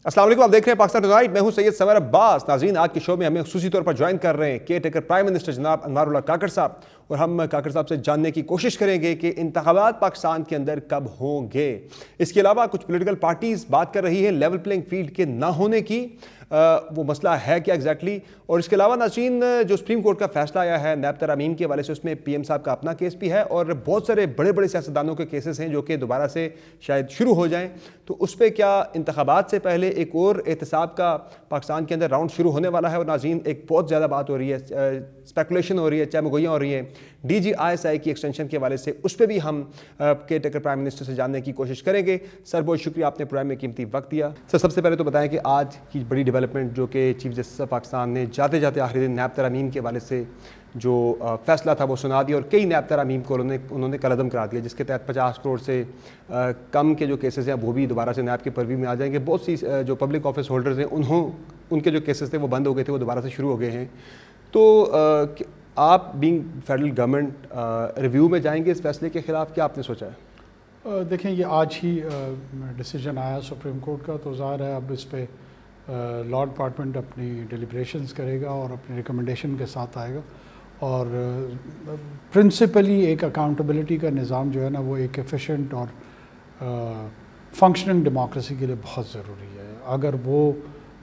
السلام علیکم، آپ دیکھ رہے ہیں پاکستان ٹونائٹ. میں ہوں سید سمر عباس. ناظرین، آج کے شو میں ہمیں خصوصی طور پر جوائن کر رہے ہیں کیئر ٹیکر پرائم منسٹر جناب انوار اللہ کاکڑ صاحب، اور ہم کاکڑ صاحب سے جاننے کی کوشش کریں گے کہ انتخابات پاکستان کے اندر کب ہوں گے. اس کے علاوہ کچھ پولیٹیکل پارٹیز بات کر رہی ہے لیول پلینگ فیلڈ کے نہ ہونے کی. وہ مسئلہ ہے کیا ایگزیکٹلی؟ اور اس کے علاوہ ناظرین، جو سپریم کورٹ کا فیصلہ آیا ہے نیب ترامیم کے حوالے سے، اس میں پی ایم صاحب کا اپنا کیس بھی ہے اور بہت سارے بڑے بڑے سیاستدانوں کے کیسز ہیں جو کہ دوبارہ سے شاید شروع ہو جائیں. تو اس پہ کیا انتخابات سے پہلے ایک اور احتساب کا پاکستان کے اندر راؤنڈ شروع ہونے والا ہے؟ اور ناظرین، ایک بہت زیادہ بات ہو رہی ہے، اسپیکولیشن ہو رہی ہے، چاہے مگوئیاں ہو رہی ہیں ڈی جی آئی ایس آئی کی ایکسٹینشن کے حوالے سے. اس پہ بھی ہم کیئر ٹیکر پرائم منسٹر سے جاننے کی کوشش کریں گے. سر، بہت شکریہ، آپ نے پروگرام میں قیمتی وقت دیا. سر، سب سے پہلے تو بتائیں کہ آج کی بڑی ڈیولپمنٹ جو کہ چیف جسٹس آف پاکستان نے جاتے جاتے آخری دن نیب ترامیم کے حوالے سے جو فیصلہ تھا وہ سنا دیا، اور کئی نیب ترامیم کو انہوں نے کالعدم کرا دیا، جس کے تحت 50 کروڑ سے کم کے جو کیسز ہیں وہ بھی دوبارہ سے نیب کے پرویو میں آ جائیں گے. بہت سی جو پبلک آفس ہولڈرز ہیں ان کے جو کیسز تھے وہ بند ہو گئے تھے، وہ دوبارہ سے شروع ہو گئے ہیں. تو آپ بینگ فیڈرل گورنمنٹ ریویو میں جائیں گے اس فیصلے کے خلاف؟ کیا آپ نے سوچا ہے؟ دیکھیں، یہ آج ہی ڈیسیجن آیا سپریم کورٹ کا، تو ظاہر ہے اب اس پہ لاء ڈپارٹمنٹ اپنی ڈیلیبریشنز کرے گا اور اپنی ریکمنڈیشن کے ساتھ آئے گا. اور پرنسپلی ایک اکاؤنٹیبلٹی کا نظام جو ہے نا، وہ ایک ایفیشینٹ اور فنکشننگ ڈیموکریسی کے لیے بہت ضروری ہے. اگر وہ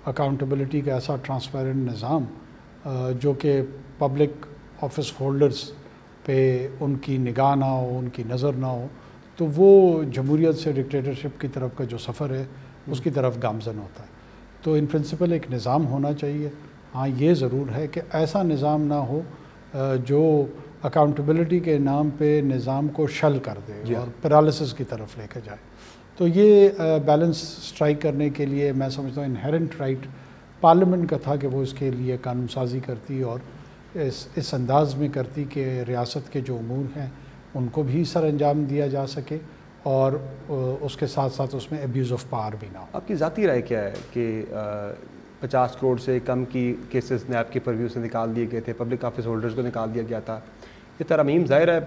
اکاؤنٹیبلٹی کا ایسا ٹرانسپیرنٹ نظام جو کہ پبلک آفس ہولڈرز پہ ان کی نگاہ نہ ہو، ان کی نظر نہ ہو، تو وہ جمہوریت سے ڈکٹیٹرشپ کی طرف کا جو سفر ہے اس کی طرف گامزن ہوتا ہے. تو ان پرنسپل ایک نظام ہونا چاہیے. ہاں، یہ ضرور ہے کہ ایسا نظام نہ ہو جو اکاؤنٹیبلٹی کے نام پہ نظام کو شل کر دے اور پیرالسس کی طرف لے کے جائے. تو یہ بیلنس سٹرائک کرنے کے لیے میں سمجھتا ہوں انہیرنٹ رائٹ پارلیمنٹ کا تھا کہ وہ اس کے لیے قانون سازی کرتی اور اس انداز میں کرتی کہ ریاست کے جو امور ہیں ان کو بھی سر انجام دیا جا سکے، اور اس کے ساتھ ساتھ اس میں ایبیوز آف پاور بھی نہ ہو. آپ کی ذاتی رائے کیا ہے کہ 50 کروڑ سے کم کی کیسز نیب کے پرویو سے نکال دیے گئے تھے، پبلک آفس ہولڈرز کو نکال دیا گیا تھا؟ یہ ترامیم ظاہر ہے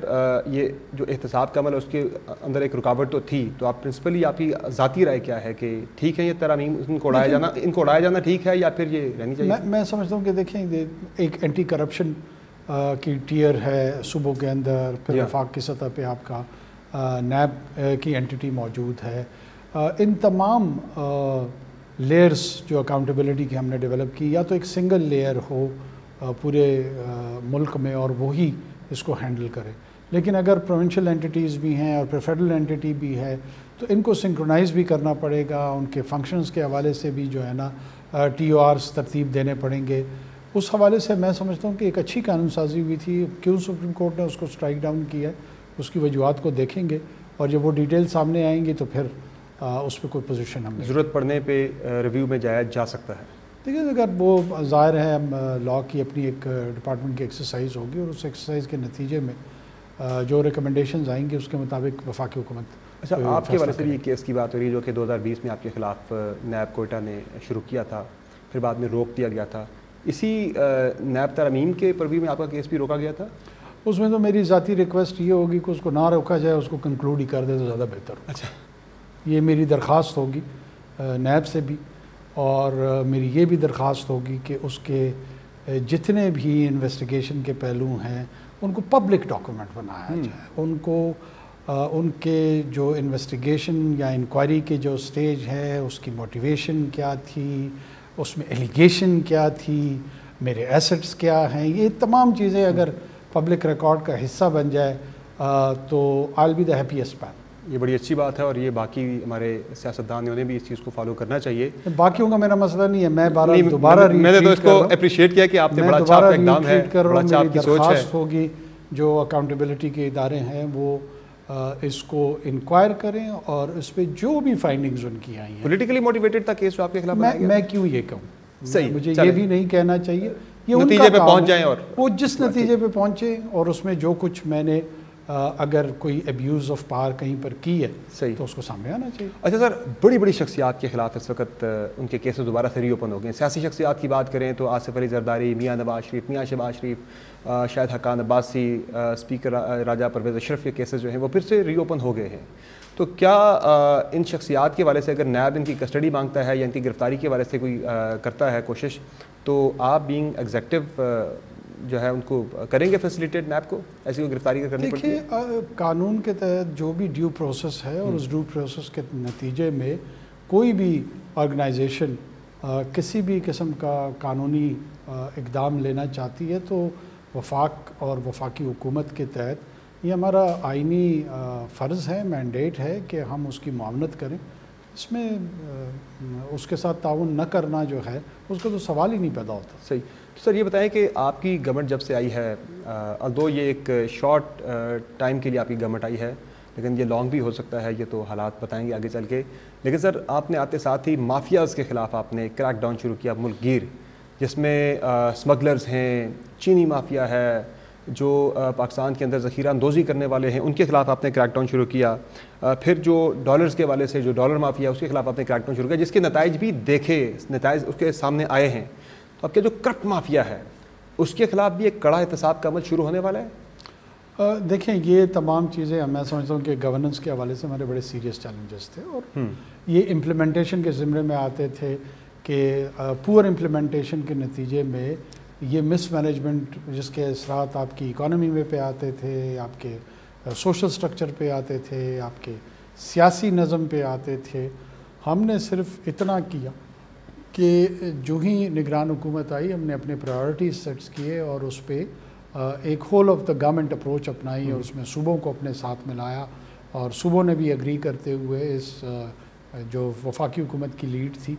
یہ جو احتساب کا عمل ہے اس کے اندر ایک رکاوٹ تو تھی، تو آپ پرنسپلی آپ کی ذاتی رائے کیا ہے کہ ٹھیک ہے یہ ترامیم، ان کو اڑایا جانا ٹھیک ہے یا پھر یہ رہنی چاہیے؟ میں سمجھتا ہوں کہ دیکھیں، ایک اینٹی کرپشن کی ٹیئر ہے صوبوں کے اندر، پھر وفاق کی سطح پہ آپ کا نیب کی اینٹی موجود ہے. ان تمام لیئرز جو اکاؤنٹیبلٹی کی ہم نے ڈیولپ کی، یا تو ایک سنگل لیئر ہو پورے ملک میں اور وہی اس کو ہینڈل کرے، لیکن اگر پروونشل اینٹیز بھی ہیں اور پھر فیڈرل اینٹی بھی ہے تو ان کو سنکرونائز بھی کرنا پڑے گا. ان کے فنکشنز کے حوالے سے بھی جو ہے نا ٹی او آرز ترتیب دینے پڑیں گے. اس حوالے سے میں سمجھتا ہوں کہ ایک اچھی قانون سازی ہوئی تھی. کیوں سپریم کورٹ نے اس کو سٹرائک ڈاؤن کیا ہے، اس کی وجوہات کو دیکھیں گے، اور جب وہ ڈیٹیل سامنے آئیں گی تو پھر اس پہ کوئی پوزیشن ہم ضرورت پڑنے پہ ریویو میں جایا جا سکتا ہے. دیکھیے، اگر وہ ظاہر ہے لاء کی اپنی ایک ڈپارٹمنٹ کی ایکسرسائز ہوگی، اور اس ایکسرسائز کے نتیجے میں جو ریکمنڈیشنز آئیں گے اس کے مطابق وفاقی حکومت. اچھا، آپ کے حوالے سے بھی کیس کی بات ہو رہی ہے جو کہ 2020 میں آپ کے خلاف نیب کوئٹہ نے شروع کیا تھا، پھر بعد میں روک دیا گیا تھا. اسی نیب ترامیم کے پرویو میں آپ کا کیس بھی روکا گیا تھا؟ اس میں تو میری ذاتی ریکویسٹ یہ ہوگی کہ اس کو نہ روکا جائے، اس کو کنکلوڈ ہی کر دے تو زیادہ بہتر ہو. اچھا، یہ میری درخواست ہوگی نیب سے بھی، اور میری یہ بھی درخواست ہوگی کہ اس کے جتنے بھی انویسٹیگیشن کے پہلو ہیں ان کو پبلک ڈاکومنٹ بنایا جائے. ان کو ان کے جو انویسٹیگیشن یا انکوائری کے جو سٹیج ہے اس کی موٹیویشن کیا تھی، اس میں ایلیگیشن کیا تھی، میرے ایسٹس کیا ہیں، یہ تمام چیزیں اگر پبلک ریکارڈ کا حصہ بن جائے تو آئی ول بی دا ہیپیسٹ مین. یہ بڑی اچھی بات ہے، اور یہ باقی ہمارے سیاستدانوں نے بھی اس چیز کو فالو کرنا چاہیے. باقیوں کا میرا مسئلہ نہیں ہے، میں دوبارہ میں نے تو اس کو اپریشیٹ کیا کہ آپ نے بڑا اچھا اقدام ہے، بڑا اچھا آپ کی سوچ ہے. درخواست ہوگی جو اکاؤنٹیبلٹی کے ادارے ہیں وہ اس کو انکوائر کریں، اور اس پہ جو بھی فائنڈنگز ان کی آئی ہیں. پولیٹیکلی موٹیویٹڈ تھا کیس جو آپ کے خلاف میں کیوں یہ کہوں؟ صحیح، مجھے یہ بھی نہیں کہنا چاہیے. یہ نتیجے پہ پہنچ جائیں، اور وہ جس نتیجے پہ پہنچے، اور اس میں جو کچھ میں نے اگر کوئی ایبیوز آف پاور کہیں پر کی ہے صحیح تو اس کو سامنے آنا چاہیے. اچھا سر، بڑی بڑی شخصیات کے خلاف اس وقت ان کے کیسز دوبارہ سے ری اوپن ہو گئے ہیں. سیاسی شخصیات کی بات کریں تو آصف علی زرداری، میاں نواز شریف، میاں شہباز شریف، شاہد حقان عباسی، اسپیکر راجہ پرویز اشرف کے کیسز جو ہیں وہ پھر سے ری اوپن ہو گئے ہیں. تو کیا ان شخصیات کے حوالے سے اگر نیب ان کی کسٹڈی مانگتا ہے یا ان کی گرفتاری کے حوالے سے کوئی کرتا ہے کوشش، تو آپ بینگ ایگزیکٹو جو ہے ان کو کریں گے فیسیلیٹیٹ نیب کو ایسی کوئی گرفتاری کرنی پڑتی ہے؟ دیکھیے قانون کے تحت جو بھی ڈیو پروسیس ہے اور اس ڈیو پروسیس کے نتیجے میں کوئی بھی آرگنائزیشن کسی بھی قسم کا قانونی اقدام لینا چاہتی ہے تو وفاق اور وفاقی حکومت کے تحت یہ ہمارا آئینی فرض ہے، مینڈیٹ ہے کہ ہم اس کی معاونت کریں. اس میں اس کے ساتھ تعاون نہ کرنا جو ہے اس کا تو سوال ہی نہیں پیدا ہوتا. صحیح. تو سر یہ بتائیں کہ آپ کی گورنمنٹ جب سے آئی ہے، although یہ ایک شارٹ ٹائم کے لیے آپ کی گورنمنٹ آئی ہے لیکن یہ لانگ بھی ہو سکتا ہے، یہ تو حالات بتائیں گے آگے چل کے، لیکن سر آپ نے آتے ساتھ ہی مافیاز کے خلاف آپ نے کریک ڈاؤن شروع کیا ملک گیر، جس میں اسمگلرز ہیں، چینی مافیا ہے، جو پاکستان کے اندر ذخیرہ اندوزی کرنے والے ہیں ان کے خلاف آپ نے کریک ڈاؤن شروع کیا. پھر جو ڈالرز کے حوالے سے جو ڈالر مافیا اس کے خلاف آپ نے کریک ڈاؤن شروع کیا، جس کے نتائج بھی دیکھے، نتائج اس کے سامنے آئے ہیں. تو اب کے جو کرپٹ مافیا ہے اس کے خلاف بھی ایک کڑا احتساب کا عمل شروع ہونے والا ہے؟ دیکھیں یہ تمام چیزیں میں سمجھتا ہوں کہ گورننس کے حوالے سے ہمارے بڑے سیریس چیلنجز تھے اور یہ امپلیمنٹیشن کے زمرے میں آتے تھے کہ پور امپلیمنٹیشن کے نتیجے میں یہ مس مینجمنٹ جس کے اثرات آپ کی اکانومی میں پہ آتے تھے، آپ کے سوشل سٹرکچر پہ آتے تھے، آپ کے سیاسی نظم پہ آتے تھے. ہم نے صرف اتنا کیا کہ جو ہی نگران حکومت آئی ہم نے اپنے پرائیورٹیز سیٹس کیے اور اس پہ ایک whole of the government approach اپنائی اور اس میں صوبوں کو اپنے ساتھ ملایا اور صوبوں نے بھی اگری کرتے ہوئے اس جو وفاقی حکومت کی لیڈ تھی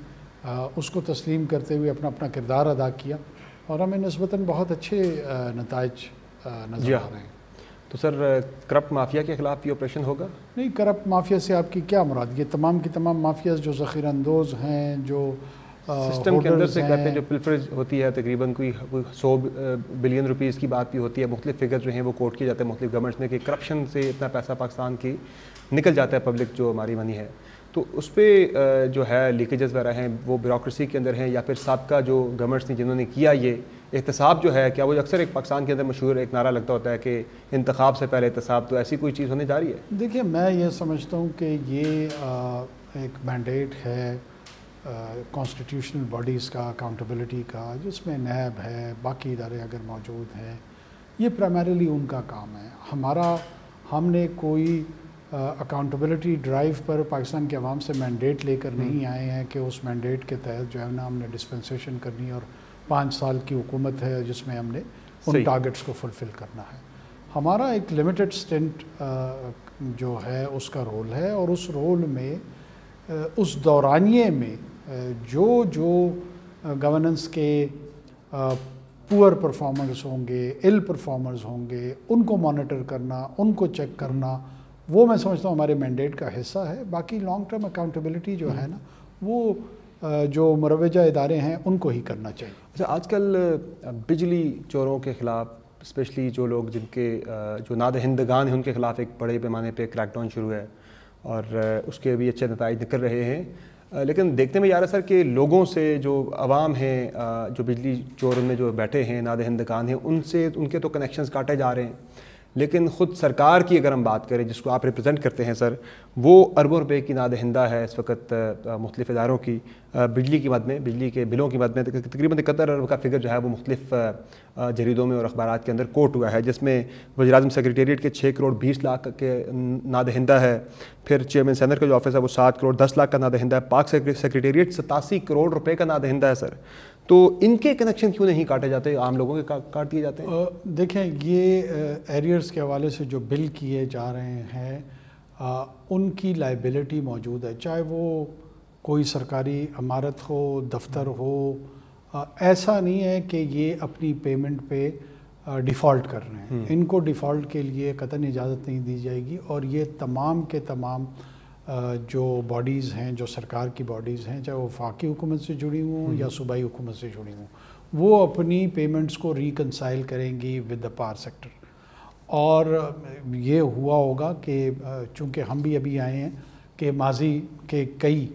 اس کو تسلیم کرتے ہوئے اپنا اپنا کردار ادا کیا اور ہمیں نسبتاً بہت اچھے نتائج نظر آ رہے ہیں. تو سر کرپٹ مافیا کے خلاف بھی آپریشن ہوگا؟ نہیں، کرپٹ مافیا سے آپ کی کیا مراد؟ یہ تمام کی تمام مافیاز جو ذخیرہ اندوز ہیں، جو سسٹم کے اندر سے کہتے ہیں جو پلفریج ہوتی ہے تقریباً کوئی 100 بلین روپیز کی بات بھی ہوتی ہے، مختلف فگر جو ہیں وہ کوٹ کیے جاتے ہیں مختلف گورنمنٹس میں کہ کرپشن سے اتنا پیسہ پاکستان کی نکل جاتا ہے پبلک جو ہماری منی ہے. تو اس پہ جو ہے لیکیجز وغیرہ ہیں وہ بیوروکریسی کے اندر ہیں یا پھر سابقہ جو گورنمنٹس نے جنہوں نے کیا یہ احتساب جو ہے، کیا وہ اکثر ایک پاکستان کے اندر مشہور ایک نعرہ لگتا ہوتا ہے کہ انتخاب سے پہلے احتساب، تو ایسی کوئی چیز ہونے جا رہی ہے؟ دیکھیے میں یہ سمجھتا ہوں کہ یہ ایک مینڈیٹ ہے کانسٹیٹیوشنل باڈیز کا، اکاؤنٹیبلٹی کا، جس میں نیب ہے، باقی ادارے اگر موجود ہیں، یہ پرائمریلی ان کا کام ہے. ہم نے کوئی اکاؤنٹیبلٹی ڈرائیو پر پاکستان کے عوام سے مینڈیٹ لے کر نہیں آئے ہیں کہ اس مینڈیٹ کے تحت جو ہے نا ہم نے ڈسپنسیشن کرنی اور 5 سال کی حکومت ہے جس میں ہم نے ان ٹارگٹس کو فلفل کرنا ہے. ہمارا ایک لمیٹڈ سٹنٹ جو ہے اس کا رول ہے اور اس رول میں اس دورانیے میں جو گورننس کے پور پرفارمرز ہوں گے، ایل پرفارمرز ہوں گے، ان کو مانیٹر کرنا، ان کو چیک کرنا، وہ میں سمجھتا ہوں ہمارے مینڈیٹ کا حصہ ہے. باقی لانگ ٹرم اکاؤنٹیبلٹی جو ہے نا وہ جو مروجہ ادارے ہیں ان کو ہی کرنا چاہیے. اچھا، آج کل بجلی چوروں کے خلاف اسپیشلی جو لوگ جن کے جو نادہندگان ہیں ان کے خلاف ایک بڑے پیمانے پہ کریک ڈاؤن شروع ہے اور اس کے بھی اچھے نتائج نکل رہے ہیں، لیکن دیکھنے میں یہ آ رہا ہے سر کہ لوگوں سے جو عوام ہیں جو بجلی چور میں جو بیٹھے ہیں نادہندگان ہیں ان سے ان کے تو کنیکشنز کاٹے جا رہے ہیں، لیکن خود سرکار کی اگر ہم بات کریں جس کو آپ ریپرزینٹ کرتے ہیں سر، وہ اربوں روپے کی نادہندہ ہے اس وقت مختلف اداروں کی بجلی کی مد میں، بجلی کے بلوں کی مد میں تقریباً 71 ارب کا فگر جو ہے وہ مختلف جریدوں میں اور اخبارات کے اندر کوٹ ہوا ہے، جس میں وزیر اعظم سیکریٹریٹ کے 6 کروڑ 20 لاکھ کے نادہندہ ہے، پھر چیئرمین سینر کا جو آفس ہے وہ 7 کروڑ 10 لاکھ کا نادہندہ ہے، پاک سیکریٹریٹ 87 کروڑ روپے کا نادہندہ ہے سر. تو ان کے کنیکشن کیوں نہیں کاٹے جاتے، عام لوگوں کے کاٹ دیے جاتے ہیں؟ دیکھیں یہ ایریئرز کے حوالے سے جو بل کیے جا رہے ہیں ان کی لائبلٹی موجود ہے، چاہے وہ کوئی سرکاری عمارت ہو، دفتر ہو. ایسا نہیں ہے کہ یہ اپنی پیمنٹ پہ ڈیفالٹ کر رہے ہیں، ان کو ڈیفالٹ کے لیے قطعاً اجازت نہیں دی جائے گی اور یہ تمام کے تمام جو باڈیز ہیں، جو سرکار کی باڈیز ہیں، چاہے وہ وفاقی حکومت سے جڑی ہوں یا صوبائی حکومت سے جڑی ہوں، وہ اپنی پیمنٹس کو ریکنسائل کریں گی ود دا پاور سیکٹر. اور یہ ہوا ہوگا کہ چونکہ ہم بھی ابھی آئے ہیں کہ ماضی کے کئی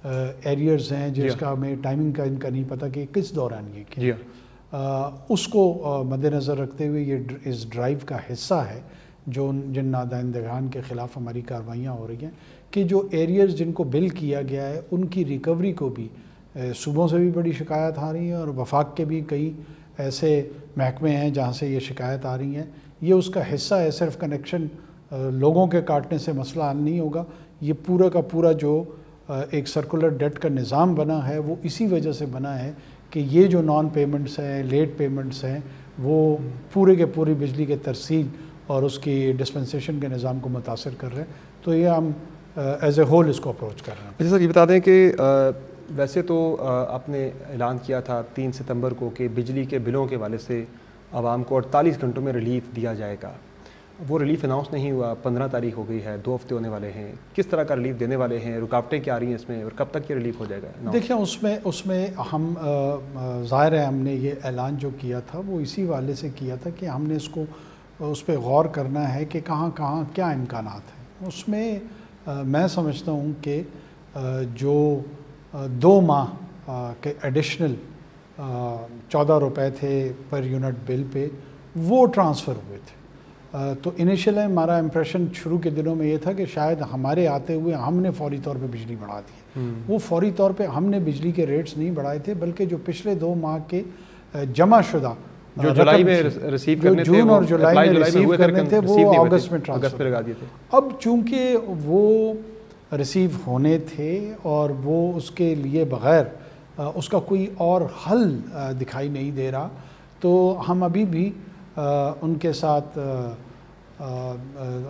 ایریرز ہیں جس کا ہمیں ٹائمنگ کا ان کا نہیں پتہ کہ کس دوران یہ کیا، اس کو مد نظر رکھتے ہوئے یہ اس ڈرائیو کا حصہ ہے جو جن نادہندگان کے خلاف ہماری کارروائیاں ہو رہی ہیں کہ جو ایریرز جن کو بل کیا گیا ہے ان کی ریکوری کو بھی صوبوں سے بھی بڑی شکایت آ رہی ہیں اور وفاق کے بھی کئی ایسے محکمے ہیں جہاں سے یہ شکایت آ رہی ہیں. یہ اس کا حصہ ہے. صرف کنیکشن لوگوں کے کاٹنے سے مسئلہ حل نہیں ہوگا. یہ پورا کا پورا جو ایک سرکولر ڈیٹ کا نظام بنا ہے وہ اسی وجہ سے بنا ہے کہ یہ جو نان پیمنٹس ہیں، لیٹ پیمنٹس ہیں، وہ پورے کے پوری بجلی کے ترسیل اور اس کی ڈسپنسیشن کے نظام کو متاثر کر رہے ہیں. تو یہ ہم ایز اے ہول اس کو اپروچ کر رہے ہیں. اچھا سر، یہ بتا دیں کہ ویسے تو آپ نے اعلان کیا تھا 3 ستمبر کو کہ بجلی کے بلوں کے حوالے سے عوام کو 48 گھنٹوں میں ریلیف دیا جائے گا. وہ ریلیف اناؤنس نہیں ہوا. 15 تاریخ ہو گئی ہے، 2 ہفتے ہونے والے ہیں. کس طرح کا ریلیف دینے والے ہیں؟ رکاوٹیں کیا آ رہی ہیں اس میں اور کب تک یہ ریلیف ہو جائے گا؟ دیکھیں اس میں ہم ظاہر ہے ہم نے یہ اعلان جو کیا تھا وہ اسی والے سے کیا تھا کہ ہم نے اس پہ غور کرنا ہے کہ کہاں کہاں کیا امکانات ہیں. اس میں میں سمجھتا ہوں کہ جو 2 ماہ کے ایڈیشنل 14 روپے تھے پر یونٹ بل پہ وہ ٹرانسفر ہوئے تھے. تو انیشل ہمارا امپریشن شروع کے دنوں میں یہ تھا کہ شاید ہمارے آتے ہوئے ہم نے فوری طور پہ بجلی بڑھا دی. وہ فوری طور پہ ہم نے بجلی کے ریٹس نہیں بڑھائے تھے، بلکہ جو پچھلے 2 ماہ کے جمع شدہ جو جولائی میں ریسیو کرنے تھے، جون اور جولائی میں ریسیو کرنے تھے، وہ اگست میں ٹرانسفر لگا دیے تھے. اب چونکہ وہ ریسیو ہونے تھے اور وہ اس کے لیے بغیر اس کا کوئی اور حل دکھائی نہیں دے رہا، تو ہم ابھی بھی ان کے ساتھ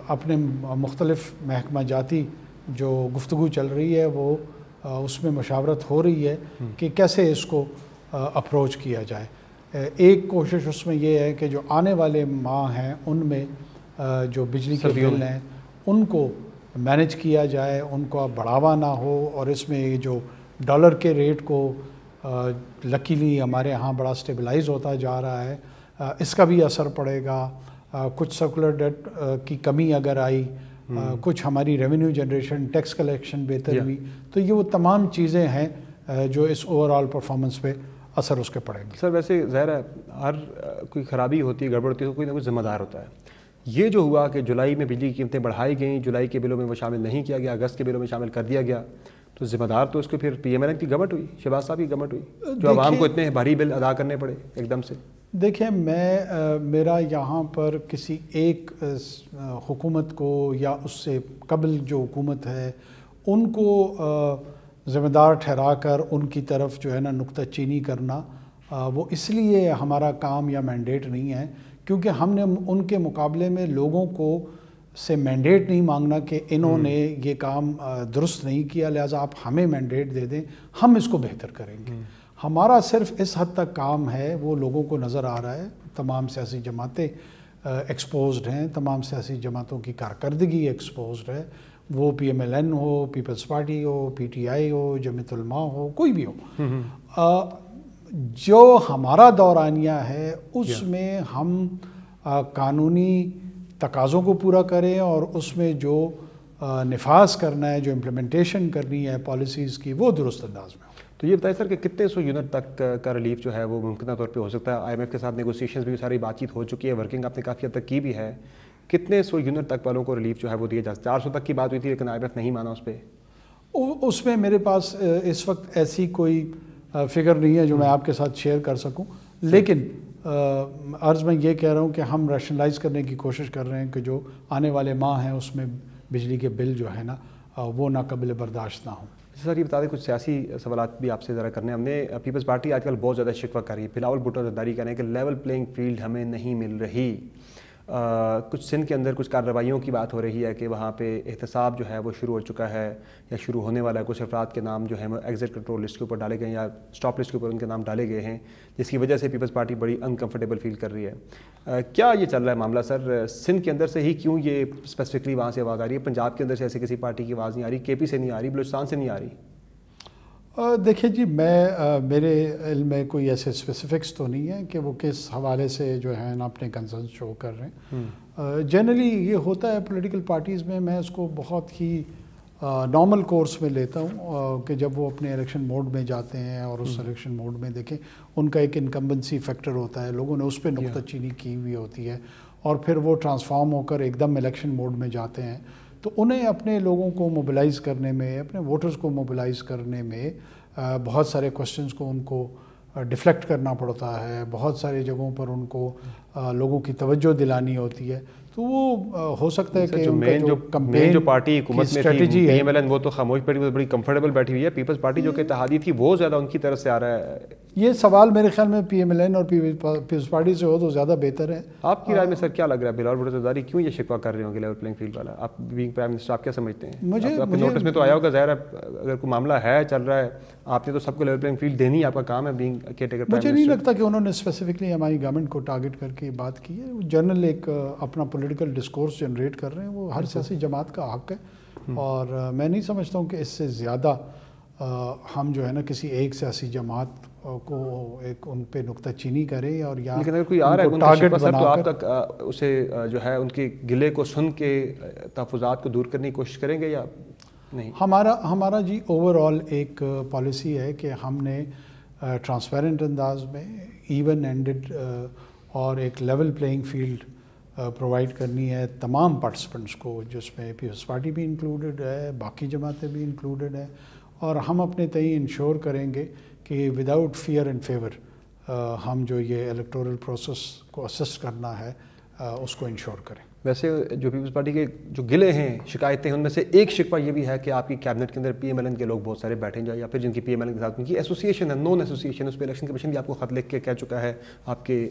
اپنے مختلف محکمہ جاتی جو گفتگو چل رہی ہے وہ اس میں مشاورت ہو رہی ہے کہ کیسے اس کو اپروچ کیا جائے. ایک کوشش اس میں یہ ہے کہ جو آنے والے ماہ ہیں ان میں جو بجلی کے بل ہیں ان کو مینج کیا جائے، ان کو بڑھاوا نہ ہو. اور اس میں جو ڈالر کے ریٹ کو لکیلی ہمارے ہاں بڑا سٹیبلائز ہوتا جا رہا ہے، اس کا بھی اثر پڑے گا. کچھ سرکولر ڈیٹ کی کمی اگر آئی، کچھ ہماری ریونیو جنریشن، ٹیکس کلیکشن بہتر ہوئی، تو یہ وہ تمام چیزیں ہیں جو اس اوور آل پرفارمنس پہ اثر اس کے پڑیں گے. سر ویسے ظاہر ہے ہر کوئی خرابی ہوتی ہے، گڑبڑ ہوتی ہے، کوئی نہ کوئی ذمہ دار ہوتا ہے. یہ جو ہوا کہ جولائی میں بجلی کی قیمتیں بڑھائی گئیں، جولائی کے بلوں میں وہ شامل نہیں کیا گیا، اگست کے بلوں میں شامل کر دیا گیا، تو ذمہ دار تو اس کو پھر پی ایم ایل این کی گورنمنٹ ہوئی، شہباز صاحب کی گورنمنٹ ہوئی، جو عوام کو اتنے بھاری بل ادا کرنے پڑے ایک دم سے. دیکھیں میرا یہاں پر کسی ایک حکومت کو یا اس سے قبل جو حکومت ہے ان کو ذمہ دار ٹھہرا کر ان کی طرف جو ہے نا نکتہ چینی کرنا وہ اس لیے ہمارا کام یا مینڈیٹ نہیں ہے کیونکہ ہم نے ان کے مقابلے میں لوگوں کو سے مینڈیٹ نہیں مانگنا کہ انہوں نے یہ کام درست نہیں کیا، لہٰذا آپ ہمیں مینڈیٹ دے دیں، ہم اس کو بہتر کریں گے. ہمارا صرف اس حد تک کام ہے، وہ لوگوں کو نظر آ رہا ہے. تمام سیاسی جماعتیں ایکسپوزڈ ہیں، تمام سیاسی جماعتوں کی کارکردگی ایکسپوزڈ ہے، وہ پی ایم ایل این ہو، پیپلز پارٹی ہو، پی ٹی آئی ہو، جمعیت علماء ہو، کوئی بھی ہو. جو ہمارا دورانیہ ہے اس میں ہم قانونی تقاضوں کو پورا کریں اور اس میں جو نفاذ کرنا ہے، جو امپلیمنٹیشن کرنی ہے پالیسیز کی، وہ درست انداز میں ہو. تو یہ بتائیں سر کہ کتنے سو یونٹ تک کا ریلیف جو ہے وہ ممکنہ طور پہ ہو سکتا ہے؟ آئی ایم ایف کے ساتھ نیگوسیشنز بھی ساری بات چیت ہو چکی ہے، ورکنگ آپ نے کافی حد تک کی بھی ہے. کتنے سو یونٹ تک والوں کو ریلیف جو ہے وہ دیا جا سکتا ہے؟ 400 تک کی بات ہوئی تھی لیکن آئی ایم ایف نہیں مانا اس پہ. اس میں میرے پاس اس وقت ایسی کوئی فگر نہیں ہے جو میں آپ کے ساتھ شیئر کر سکوں، لیکن عرض میں یہ کہہ رہا ہوں کہ ہم ریشنلائز کرنے کی کوشش کر رہے ہیں کہ جو آنے والے ماہ ہیں اس میں بجلی کے بل جو ہے نا وہ ناقابل برداشت نہ ہوں. سر یہ بتا دیں کچھ سیاسی سوالات بھی آپ سے ذرا کرنے ہم نے. پیپلز پارٹی آج کل بہت زیادہ شکوہ کر رہی ہے، بلاول بھٹو زرداری کہہ رہے ہیں کہ لیول پلینگ فیلڈ ہمیں نہیں مل رہی. کچھ سندھ کے اندر کچھ کارروائیوں کی بات ہو رہی ہے کہ وہاں پہ احتساب جو ہے وہ شروع ہو چکا ہے یا شروع ہونے والا ہے. کچھ افراد کے نام جو ہیں وہ ایگزٹ کنٹرول لسٹ کے اوپر ڈالے گئے ہیں یا اسٹاپ لسٹ کے اوپر ان کے نام ڈالے گئے ہیں، جس کی وجہ سے پیپلز پارٹی بڑی انکمفرٹیبل فیل کر رہی ہے. کیا یہ چل رہا ہے معاملہ سر؟ سندھ کے اندر سے ہی کیوں یہ اسپیسیفکلی وہاں سے آواز آ رہی ہے؟ پنجاب کے اندر سے ایسی کسی پارٹی کی آواز نہیں آ رہی، کے پی سے نہیں آ رہی، بلوچستان سے نہیں آ رہی؟ دیکھیں جی، میرے علم میں کوئی ایسے اسپیسیفکس تو نہیں ہے کہ وہ کس حوالے سے جو ہے نا اپنے کنسرن شو کر رہے ہیں. جنرلی یہ ہوتا ہے پولیٹیکل پارٹیز میں اس کو بہت ہی نارمل کورس میں لیتا ہوں کہ جب وہ اپنے الیکشن موڈ میں جاتے ہیں اور اس الیکشن موڈ میں دیکھیں ان کا ایک انکمبنسی فیکٹر ہوتا ہے, لوگوں نے اس پہ نقطہ چینی کی ہوئی ہوتی ہے, اور پھر وہ ٹرانسفارم ہو کر ایک دم الیکشن موڈ میں جاتے ہیں, تو انہیں اپنے لوگوں کو موبلائز کرنے میں, اپنے ووٹرز کو موبلائز کرنے میں بہت سارے کوسچنز کو ان کو ڈیفلیکٹ کرنا پڑتا ہے, بہت ساری جگہوں پر ان کو لوگوں کی توجہ دلانی ہوتی ہے. تو وہ ہو سکتا ہے کہ جو مین جو پارٹی حکومت میں تھی پی ایم ایل این, وہ تو خاموش بیٹھی ہوئی, بڑی کمفرٹیبل بیٹھی ہوئی ہے. پیپلز پارٹی جو کہ اتحادی تھی وہ زیادہ ان کی طرف سے آ رہا ہے. یہ سوال میرے خیال میں پی ایم ایل این اور پیپلز پارٹی سے ہو تو زیادہ بہتر ہے. آپ کی رائے میں سر کیا لگ رہا ہے بلاول بھٹو زرداری کیوں یہ شکوہ کر رہے ہوں گے لیول پلینگ فیلڈ والا؟ آپ بینگ پرائم منسٹر آپ کیا سمجھتے ہیں؟ مجھے نوٹس میں تو آیا ہوگا, ظاہر ہے اگر کوئی معاملہ ہے چل رہا ہے آپ نے تو سب کو لیول پلینگ فیلڈ دینی, آپ کا کام ہے being care taker prime minister. مجھے نہیں لگتا کہ انہوں نے اسپیسیفکلی ہماری گورنمنٹ کو ٹارگٹ کر کے بات کی ہے. جنرل ایک اپنا پولیٹیکل ڈسکورس جنریٹ کر رہے ہیں, وہ ہر سیاسی جماعت کا حق ہے, اور میں نہیں سمجھتا ہوں کہ اس سے زیادہ ہم جو ہے نا کسی ایک سیاسی جماعت کو ایک ان پہ نکتہ چینی کریں اور یا لیکن اگر کوئی آ رہا ہے ان کا شکوہ سر تو آپ تک اسے جو ہے ان کے گلے کو سن کے تحفظات کو دور کرنے کی کوشش کریں گے یا نہیں؟ ہمارا جی اوور آل ایک پالیسی ہے کہ ہم نے ٹرانسپیرنٹ انداز میں ایون اینڈڈ اور ایک لیول پلینگ فیلڈ پرووائڈ کرنی ہے تمام پارٹیسپنٹس کو, جس میں پیپلز پارٹی بھی انکلوڈڈ ہے, باقی جماعتیں بھی انکلوڈڈ ہیں, اور ہم اپنے تئیں انشور کریں گے کہ وداؤٹ فیئر اینڈ فیور ہم جو یہ الیکٹورل پروسیس کو اسسٹ کرنا ہے اس کو انشور کریں. ویسے جو پیپلز پارٹی کے جو گلے ہیں, شکایتیں, ان میں سے ایک شکوہ یہ بھی ہے کہ آپ کی کیبنٹ کے اندر پی ایم ایل این کے لوگ بہت سارے بیٹھیں جائیں, یا پھر جن کی پی ایم ایل این کے ساتھ ان کی ایسوسیشن ہے, نون ایسوسیشن, اس پہ الیکشن کمیشن بھی آپ کو خط لکھ کے کہہ چکا ہے آپ کے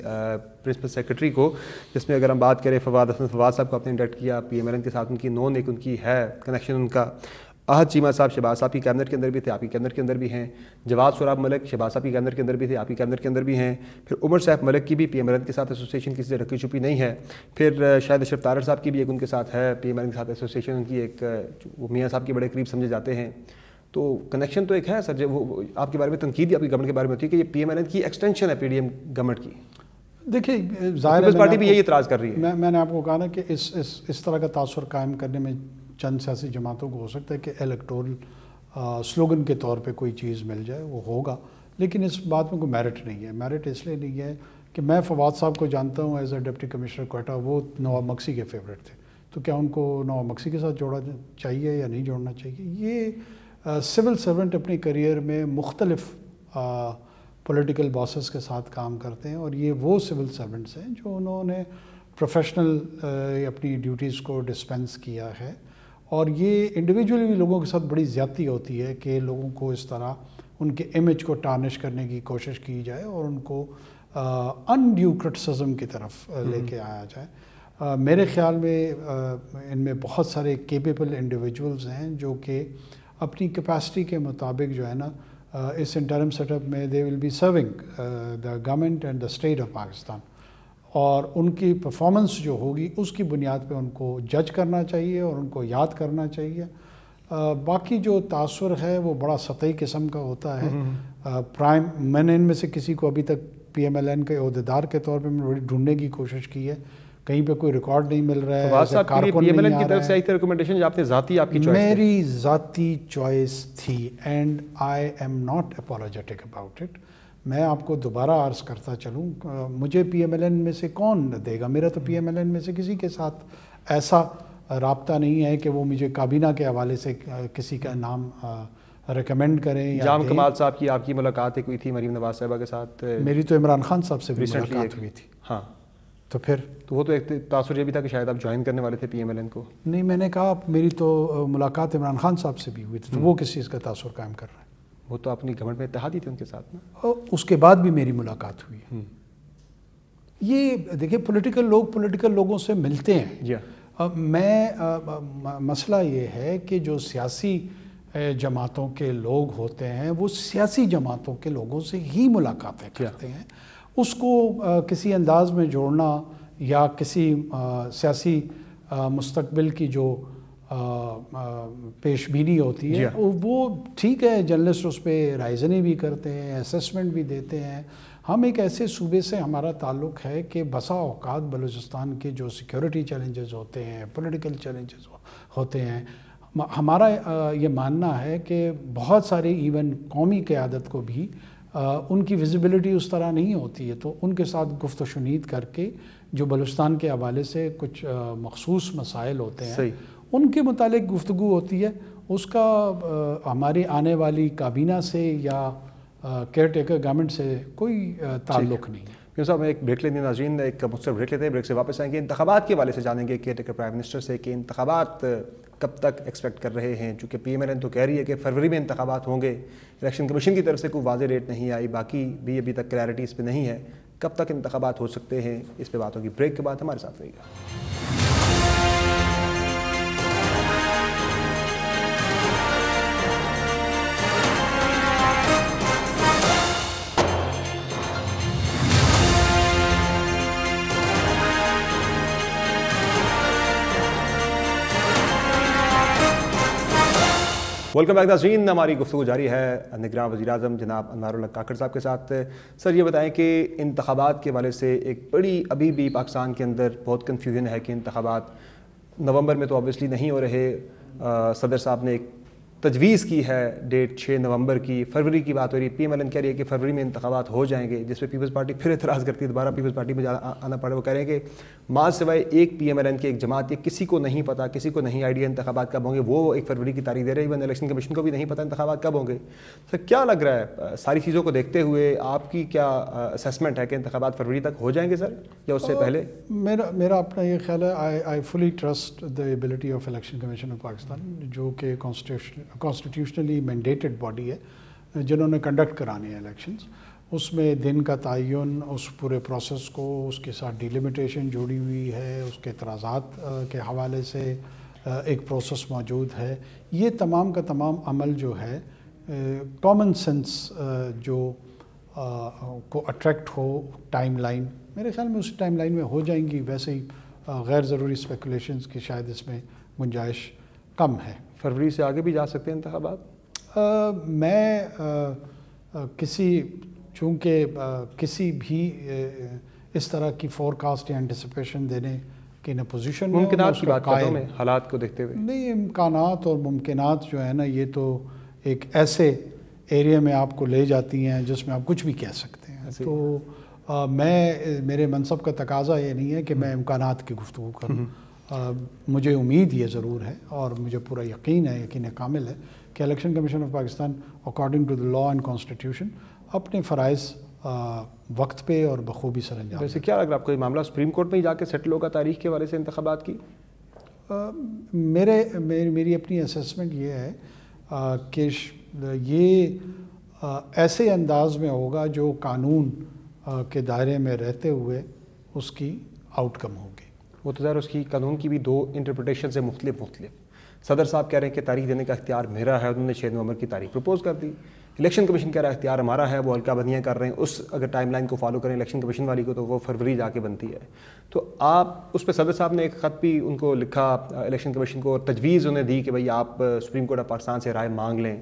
پرنسپل سیکرٹری کو, جس میں اگر ہم بات کریں فواد صاحب کو آپ نے انڈکٹ کیا پی ایم ایل این کے ساتھ, ان کی نون ایک ان کی ہے کنیکشن ان کا. احد چیمہ صاحب شہباز صاحب کی کیبنٹ کے اندر بھی تھے, آپ کی کیبنٹ کے اندر بھی ہیں. جواد سوراب ملک شہباز صاحب کی کیبنٹ کے اندر بھی تھے, آپ کی کیبنٹ کے اندر بھی ہیں. پھر عمر صاحب ملک کی بھی پی ایم ایل این کے ساتھ ایسوسیشن کسی سے رکھی چھپی نہیں ہے. پھر شاہد اشرف طاہر صاحب کی بھی ایک ان کے ساتھ ہے پی ایم ایل این کے ساتھ ایسوسیشن, ان کی ایک وہ میاں صاحب کے بڑے قریب سمجھے جاتے ہیں. تو کنیکشن تو ایک ہے سر, جو وہ آپ کے بارے میں تنقید آپ کی گورنمنٹ کے بارے میں ہوتی ہے کہ یہ پی ایم ایل این کی ایکسٹینشن ہے پی ڈی ایم گورنمنٹ کی. دیکھیے ظاہر ہے پارٹی بھی یہی اعتراض کر رہی ہے. میں نے آپ کو کہا نا کہ اس طرح کا تاثر قائم کرنے میں چند سیاسی جماعتوں کو ہو سکتا ہے کہ الیکٹورل سلوگن کے طور پہ کوئی چیز مل جائے, وہ ہوگا, لیکن اس بات میں کوئی میرٹ نہیں ہے. میرٹ اس لیے نہیں ہے کہ میں فواد صاحب کو جانتا ہوں as a deputy commissioner Quetta, وہ نواب مکسی کے فیوریٹ تھے, تو کیا ان کو نواب مکسی کے ساتھ جوڑا چاہیے یا نہیں جوڑنا چاہیے؟ یہ سول سرونٹ اپنی کریئر میں مختلف پولیٹیکل باسز کے ساتھ کام کرتے ہیں, اور یہ وہ سول سرونٹس ہیں جو انہوں نے پروفیشنل اپنی ڈیوٹیز کو ڈسپینس کیا ہے. اور یہ انڈیویجولی بھی لوگوں کے ساتھ بڑی زیادتی ہوتی ہے کہ لوگوں کو اس طرح ان کے امیج کو ٹارنش کرنے کی کوشش کی جائے اور ان کو انڈیو کرٹیسزم کی طرف لے کے آیا جائے. میرے خیال میں ان میں بہت سارے کیپیبل انڈیویجولز ہیں جو کہ اپنی کیپیسٹی کے مطابق جو ہے نا اس انٹرم سیٹ اپ میں they will be serving the government and the state of Pakistan, اور ان کی پرفارمنس جو ہوگی اس کی بنیاد پہ ان کو جج کرنا چاہیے اور ان کو یاد کرنا چاہیے. باقی جو تاثر ہے وہ بڑا سطحی قسم کا ہوتا ہے. میں نے ان میں سے کسی کو ابھی تک پی ایم ایل این کے عہدیدار کے طور پہ بڑی ڈھونڈنے کی کوشش کی ہے, کہیں پہ کوئی ریکارڈ نہیں مل رہا ہے. میری ذاتی چوائس تھی and I am not apologetic about it. میں آپ کو دوبارہ عرض کرتا چلوں, مجھے پی ایم ایل این میں سے کون دے گا؟ میرا تو پی ایم ایل این میں سے کسی کے ساتھ ایسا رابطہ نہیں ہے کہ وہ مجھے کابینہ کے حوالے سے کسی کا نام ریکمینڈ کریں. جام کمال صاحب کی آپ کی ملاقات ہوئی تھی مریم نواز صاحبہ کے ساتھ؟ میری تو عمران خان صاحب سے بھی ملاقات ہوئی تھی. ہاں, تو پھر تو وہ تو ایک تاثر یہ بھی تھا کہ شاید آپ جوائن کرنے والے تھے پی ایم ایل این کو. نہیں, میں نے کہا میری تو ملاقات عمران خان صاحب سے بھی ہوئی تھی, تو وہ کس چیز کا تاثر قائم کر رہا ہے؟ وہ تو اپنی گورنمنٹ میں اتحادی تھے ان کے ساتھ نا. اس کے بعد بھی میری ملاقات ہوئی ہے. یہ دیکھیں پولیٹیکل لوگوں سے ملتے ہیں. مسئلہ یہ ہے کہ جو سیاسی جماعتوں کے لوگ ہوتے ہیں وہ سیاسی جماعتوں کے لوگوں سے ہی ملاقاتیں کرتے ہیں. اس کو کسی انداز میں جوڑنا یا کسی سیاسی مستقبل کی جو پیش بینی ہوتی ہے وہ ٹھیک ہے، جرنلسٹ اس پہ رائزنیں بھی کرتے ہیں، اسیسمنٹ بھی دیتے ہیں. ہم ایک ایسے صوبے سے ہمارا تعلق ہے کہ بسا اوقات بلوچستان کے جو سیکیورٹی چیلنجز ہوتے ہیں، پولیٹیکل چیلنجز ہوتے ہیں، ہمارا یہ ماننا ہے کہ بہت سارے ایون قومی قیادت کو بھی ان کی ویزیبلٹی اس طرح نہیں ہوتی ہے، تو ان کے ساتھ گفت و شنید کر کے جو بلوچستان کے حوالے سے کچھ مخصوص مسائل ہوتے ہیں ان کے متعلق گفتگو ہوتی ہے. اس کا ہماری آنے والی کابینہ سے یا کیئر ٹیکر گورنمنٹ سے کوئی تعلق نہیں ہے. صاحب ایک بریک لیں گے ناظرین، ایک مختصر بریک لیتے ہیں، بریک سے واپس آئیں گے. انتخابات کے حوالے سے جانیں گے کیئر ٹیکر پرائم منسٹر سے کہ انتخابات کب تک ایکسپیکٹ کر رہے ہیں، چونکہ پی ایم ایل این تو کہہ رہی ہے کہ فروری میں انتخابات ہوں گے. الیکشن کمیشن کی طرف سے کوئی واضح ڈیٹ نہیں آئی، باقی بھی ابھی تک کلیئرٹی اس پہ نہیں ہے کب تک انتخابات ہو سکتے ہیں. اس پہ بات ہوگی بریک کے بعد. ہمارے ساتھ رہیے گا. ویلکم بیک ناظرین، ہماری گفتگو جاری ہے نگراں وزیر اعظم جناب انوار اللہ کاکڑ صاحب کے ساتھ. سر یہ بتائیں کہ انتخابات کے حوالے سے ایک بڑی ابھی بھی پاکستان کے اندر بہت کنفیوژن ہے کہ انتخابات نومبر میں تو آبویسلی نہیں ہو رہے. صدر صاحب نے ایک تجویز کی ہے ڈیٹ 6 نومبر کی، فروری کی بات ہو رہی ہے. پی ایم ایل این کہہ رہی ہے کہ فروری میں انتخابات ہو جائیں گے، جس پہ پیپلز پارٹی پھر اعتراض کرتی ہے، دوبارہ پیپلز پارٹی میں آنا پڑے. وہ کہہ رہے ہیں کہ ماں سوائے ایک پی ایم ایل این کے ایک جماعت کے کسی کو نہیں پتا، کسی کو نہیں آئیڈیا انتخابات کب ہوں گے. وہ 1 فروری کی تاریخ دے رہے ہیں، ایون الیکشن کمیشن کو بھی نہیں پتا انتخابات کب ہوں گے. سر کیا لگ رہا ہے ساری چیزوں کو دیکھتے ہوئے آپ کی کیا اسیسمنٹ ہے کہ انتخابات فروری تک ہو جائیں گے سر یا اس سے پہلے؟ میرا اپنا یہ خیال ہے، I fully trust the ability of Election commission of Pakistan, جو کہ کانسٹیٹیوشنلی مینڈیٹڈ باڈی ہے جنہوں نے کنڈکٹ کرانے ہیں الیکشنز. اس میں دن کا تعین، اس پورے پروسیس کو، اس کے ساتھ ڈیلیمیٹیشن جوڑی ہوئی ہے، اس کے اعتراضات کے حوالے سے ایک پروسیس موجود ہے. یہ تمام کا تمام عمل جو ہے کامن سینس جو کو اٹریکٹ ہو ٹائم لائن، میرے خیال میں اس ٹائم لائن میں ہو جائیں گی. ویسے ہی غیر ضروری اسپیکولیشنز کی شاید اس میں گنجائش کم ہے. فروری سے آگے بھی جا سکتے ہیں انتخابات؟ میں چونکہ کسی بھی اس طرح کی فورکاسٹ یا انٹیسپیشن دینے کی نہ پوزیشن میں، ممکنات کی بات کرتا ہوں میں حالات کو دیکھتے ہوئے. نہیں، امکانات اور ممکنات جو ہے نا، یہ تو ایک ایسے ایریا میں آپ کو لے جاتی ہیں جس میں آپ کچھ بھی کہہ سکتے ہیں. تو میرے منصب کا تقاضا یہ نہیں ہے کہ میں امکانات کی گفتگو کروں. مجھے امید یہ ضرور ہے اور مجھے پورا یقین ہے، یقین کامل ہے کہ election commission of Pakistan according to the law and constitution اپنے فرائض وقت پہ اور بخوبی سر انجام. ویسے کیا لگ رہا ہے آپ کو، یہ معاملہ سپریم کورٹ میں ہی جا کے سیٹل ہوگا تاریخ کے حوالے سے انتخابات کی؟ میری اپنی اسیسمنٹ یہ ہے کہ یہ ایسے انداز میں ہوگا جو قانون کے دائرے میں رہتے ہوئے اس کی آؤٹ کم ہوگی. وہ تو ظاہر اس کی قانون کی بھی دو انٹرپریٹیشن سے مختلف. صدر صاحب کہہ رہے ہیں کہ تاریخ دینے کا اختیار میرا ہے، انہوں نے 6 نومبر کی تاریخ پرپوز کر دی. الیکشن کمیشن کہہ رہا ہے اختیار ہمارا ہے، وہ ہلکا بندیاں کر رہے ہیں. اس اگر ٹائم لائن کو فالو کریں الیکشن کمیشن والی کو تو وہ فروری جا کے بنتی ہے. تو آپ اس پہ صدر صاحب نے ایک خط بھی ان کو لکھا الیکشن کمیشن کو، اور تجویز انہیں دی کہ بھائی آپ سپریم کورٹ آف پاکستان سے رائے مانگ لیں.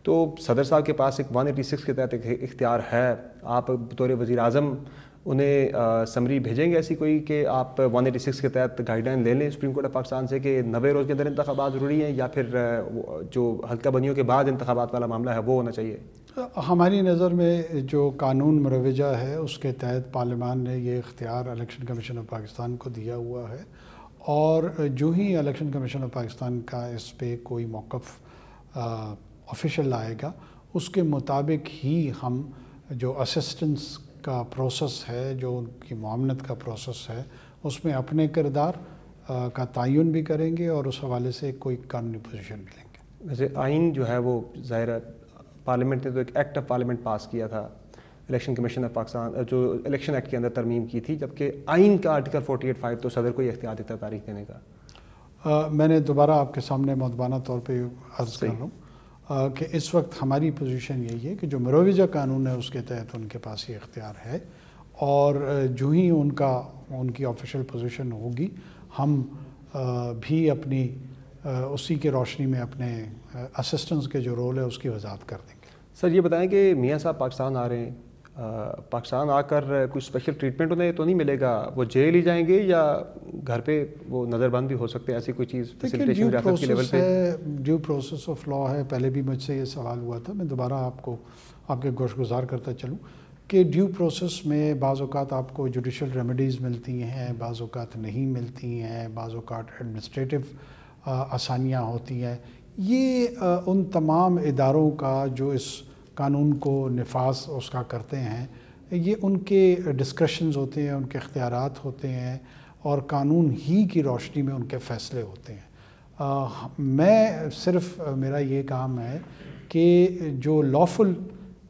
تو صدر صاحب کے پاس ایک 186 کے تحت ایک اختیار ہے. آپ بطور وزیر اعظم انہیں سمری بھیجیں گے ایسی کوئی کہ آپ 186 کے تحت گائیڈ لائن لے لیں سپریم کورٹ آف پاکستان سے کہ 90 روز کے اندر انتخابات ضروری ہیں، یا پھر جو ہلکا بندیوں کے بعد انتخابات والا معاملہ ہے وہ ہونا چاہیے؟ ہماری نظر میں جو قانون مروجہ ہے اس کے تحت پارلیمان نے یہ اختیار الیکشن کمیشن آف پاکستان کو دیا ہوا ہے، اور جو ہی الیکشن کمیشن آف پاکستان کا اس پہ کوئی موقف آفیشیل آئے گا اس کے مطابق ہی ہم جو اسسٹنس کا پروسیس ہے، جو ان کی معاونت کا پروسیس ہے، اس میں اپنے کردار کا تعین بھی کریں گے اور اس حوالے سے کوئی قانونی پوزیشن بھی لیں گے. ویسے آئین جو ہے وہ ظاہر پارلیمنٹ نے تو ایک ایکٹ آف پارلیمنٹ پاس کیا تھا الیکشن کمیشن آف پاکستان، جو الیکشن ایکٹ کے اندر ترمیم کی تھی، جبکہ آئین کا آرٹیکل 48(5) تو صدر کو یہ اختیار دیتا ہے تاریخ دینے کا. میں نے دوبارہ آپ کے سامنے مؤدبانہ طور پہ عرض کر لوں کہ اس وقت ہماری پوزیشن یہی ہے کہ جو مروجہ قانون ہے اس کے تحت ان کے پاس یہ اختیار ہے، اور جو ہی ان کی آفیشیل پوزیشن ہوگی ہم بھی اپنی اسی کی روشنی میں اپنے اسسٹنٹس کے جو رول ہے اس کی وضاحت کر دیں گے. سر یہ بتائیں کہ میاں صاحب پاکستان آ رہے ہیں, پاکستان آ کر کوئی اسپیشل ٹریٹمنٹ انہیں تو نہیں ملے گا, وہ جیل ہی جائیں گے یا گھر پہ وہ نظر بند بھی ہو سکتے ہیں, ایسی کوئی چیز فیسیلیٹیشن ریاست کے لیول پہ؟ ڈیو پروسیس آف لا ہے. پہلے بھی مجھ سے یہ سوال ہوا تھا, میں دوبارہ آپ کے گوش گزار کرتا چلوں کہ ڈیو پروسیس میں بعض اوقات آپ کو جوڈیشل ریمیڈیز ملتی ہیں, بعض اوقات نہیں ملتی ہیں, بعض اوقات ایڈمنسٹریٹو آسانیاں ہوتی ہیں. یہ ان تمام اداروں کا جو اس قانون کو نفاذ اس کا کرتے ہیں, یہ ان کے ڈسکشنز ہوتے ہیں, ان کے اختیارات ہوتے ہیں اور قانون ہی کی روشنی میں ان کے فیصلے ہوتے ہیں. میں صرف میرا یہ کام ہے کہ جو لافل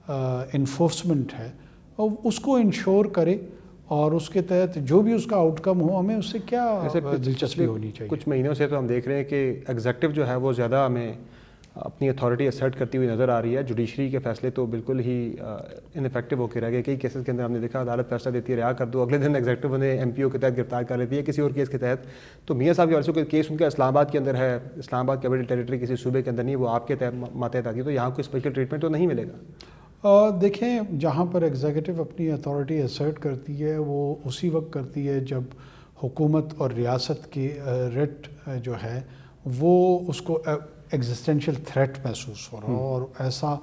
انفورسمنٹ ہے اس کو انشور کرے اور اس کے تحت جو بھی اس کا آؤٹ کم ہو, ہمیں اس سے کیا دلچسپی ہونی چاہیے. کچھ مہینوں سے تو ہم دیکھ رہے ہیں کہ ایگزیکٹو جو ہے وہ زیادہ ہمیں اپنی اتھارٹی اسرٹ کرتی ہوئی نظر آ رہی ہے. جوڈیشری کے فیصلے تو بالکل ہی ان افیکٹو ہو کے رہ گئے. کئی کیسز کے اندر ہم نے دیکھا عدالت فیصلہ دیتی ہے رہا کر دو, اگلے دن ایگزیکٹو انہیں ایم پی او کے تحت گرفتار کر لیتی ہے کسی اور کیس کے تحت. تو میاں صاحب کے حوالے سے کوئی کیس ان کا اسلام آباد کے اندر ہے, اسلام آباد کیپٹل ٹیریٹری کسی صوبے کے اندر نہیں, وہ آپ کے ماتحت آتی ہے, تو یہاں کوئی اسپیشل ٹریٹمنٹ تو نہیں ملے گا؟ دیکھیں, جہاں پر ایگزیکٹو اپنی اتھارٹی اسرٹ کرتی ہے وہ اسی وقت کرتی ہے جب حکومت اور ریاست کی ریٹ جو ہے وہ اس کو ایگزسٹینشیل تھریٹ محسوس ہو رہا ہو اور ایسا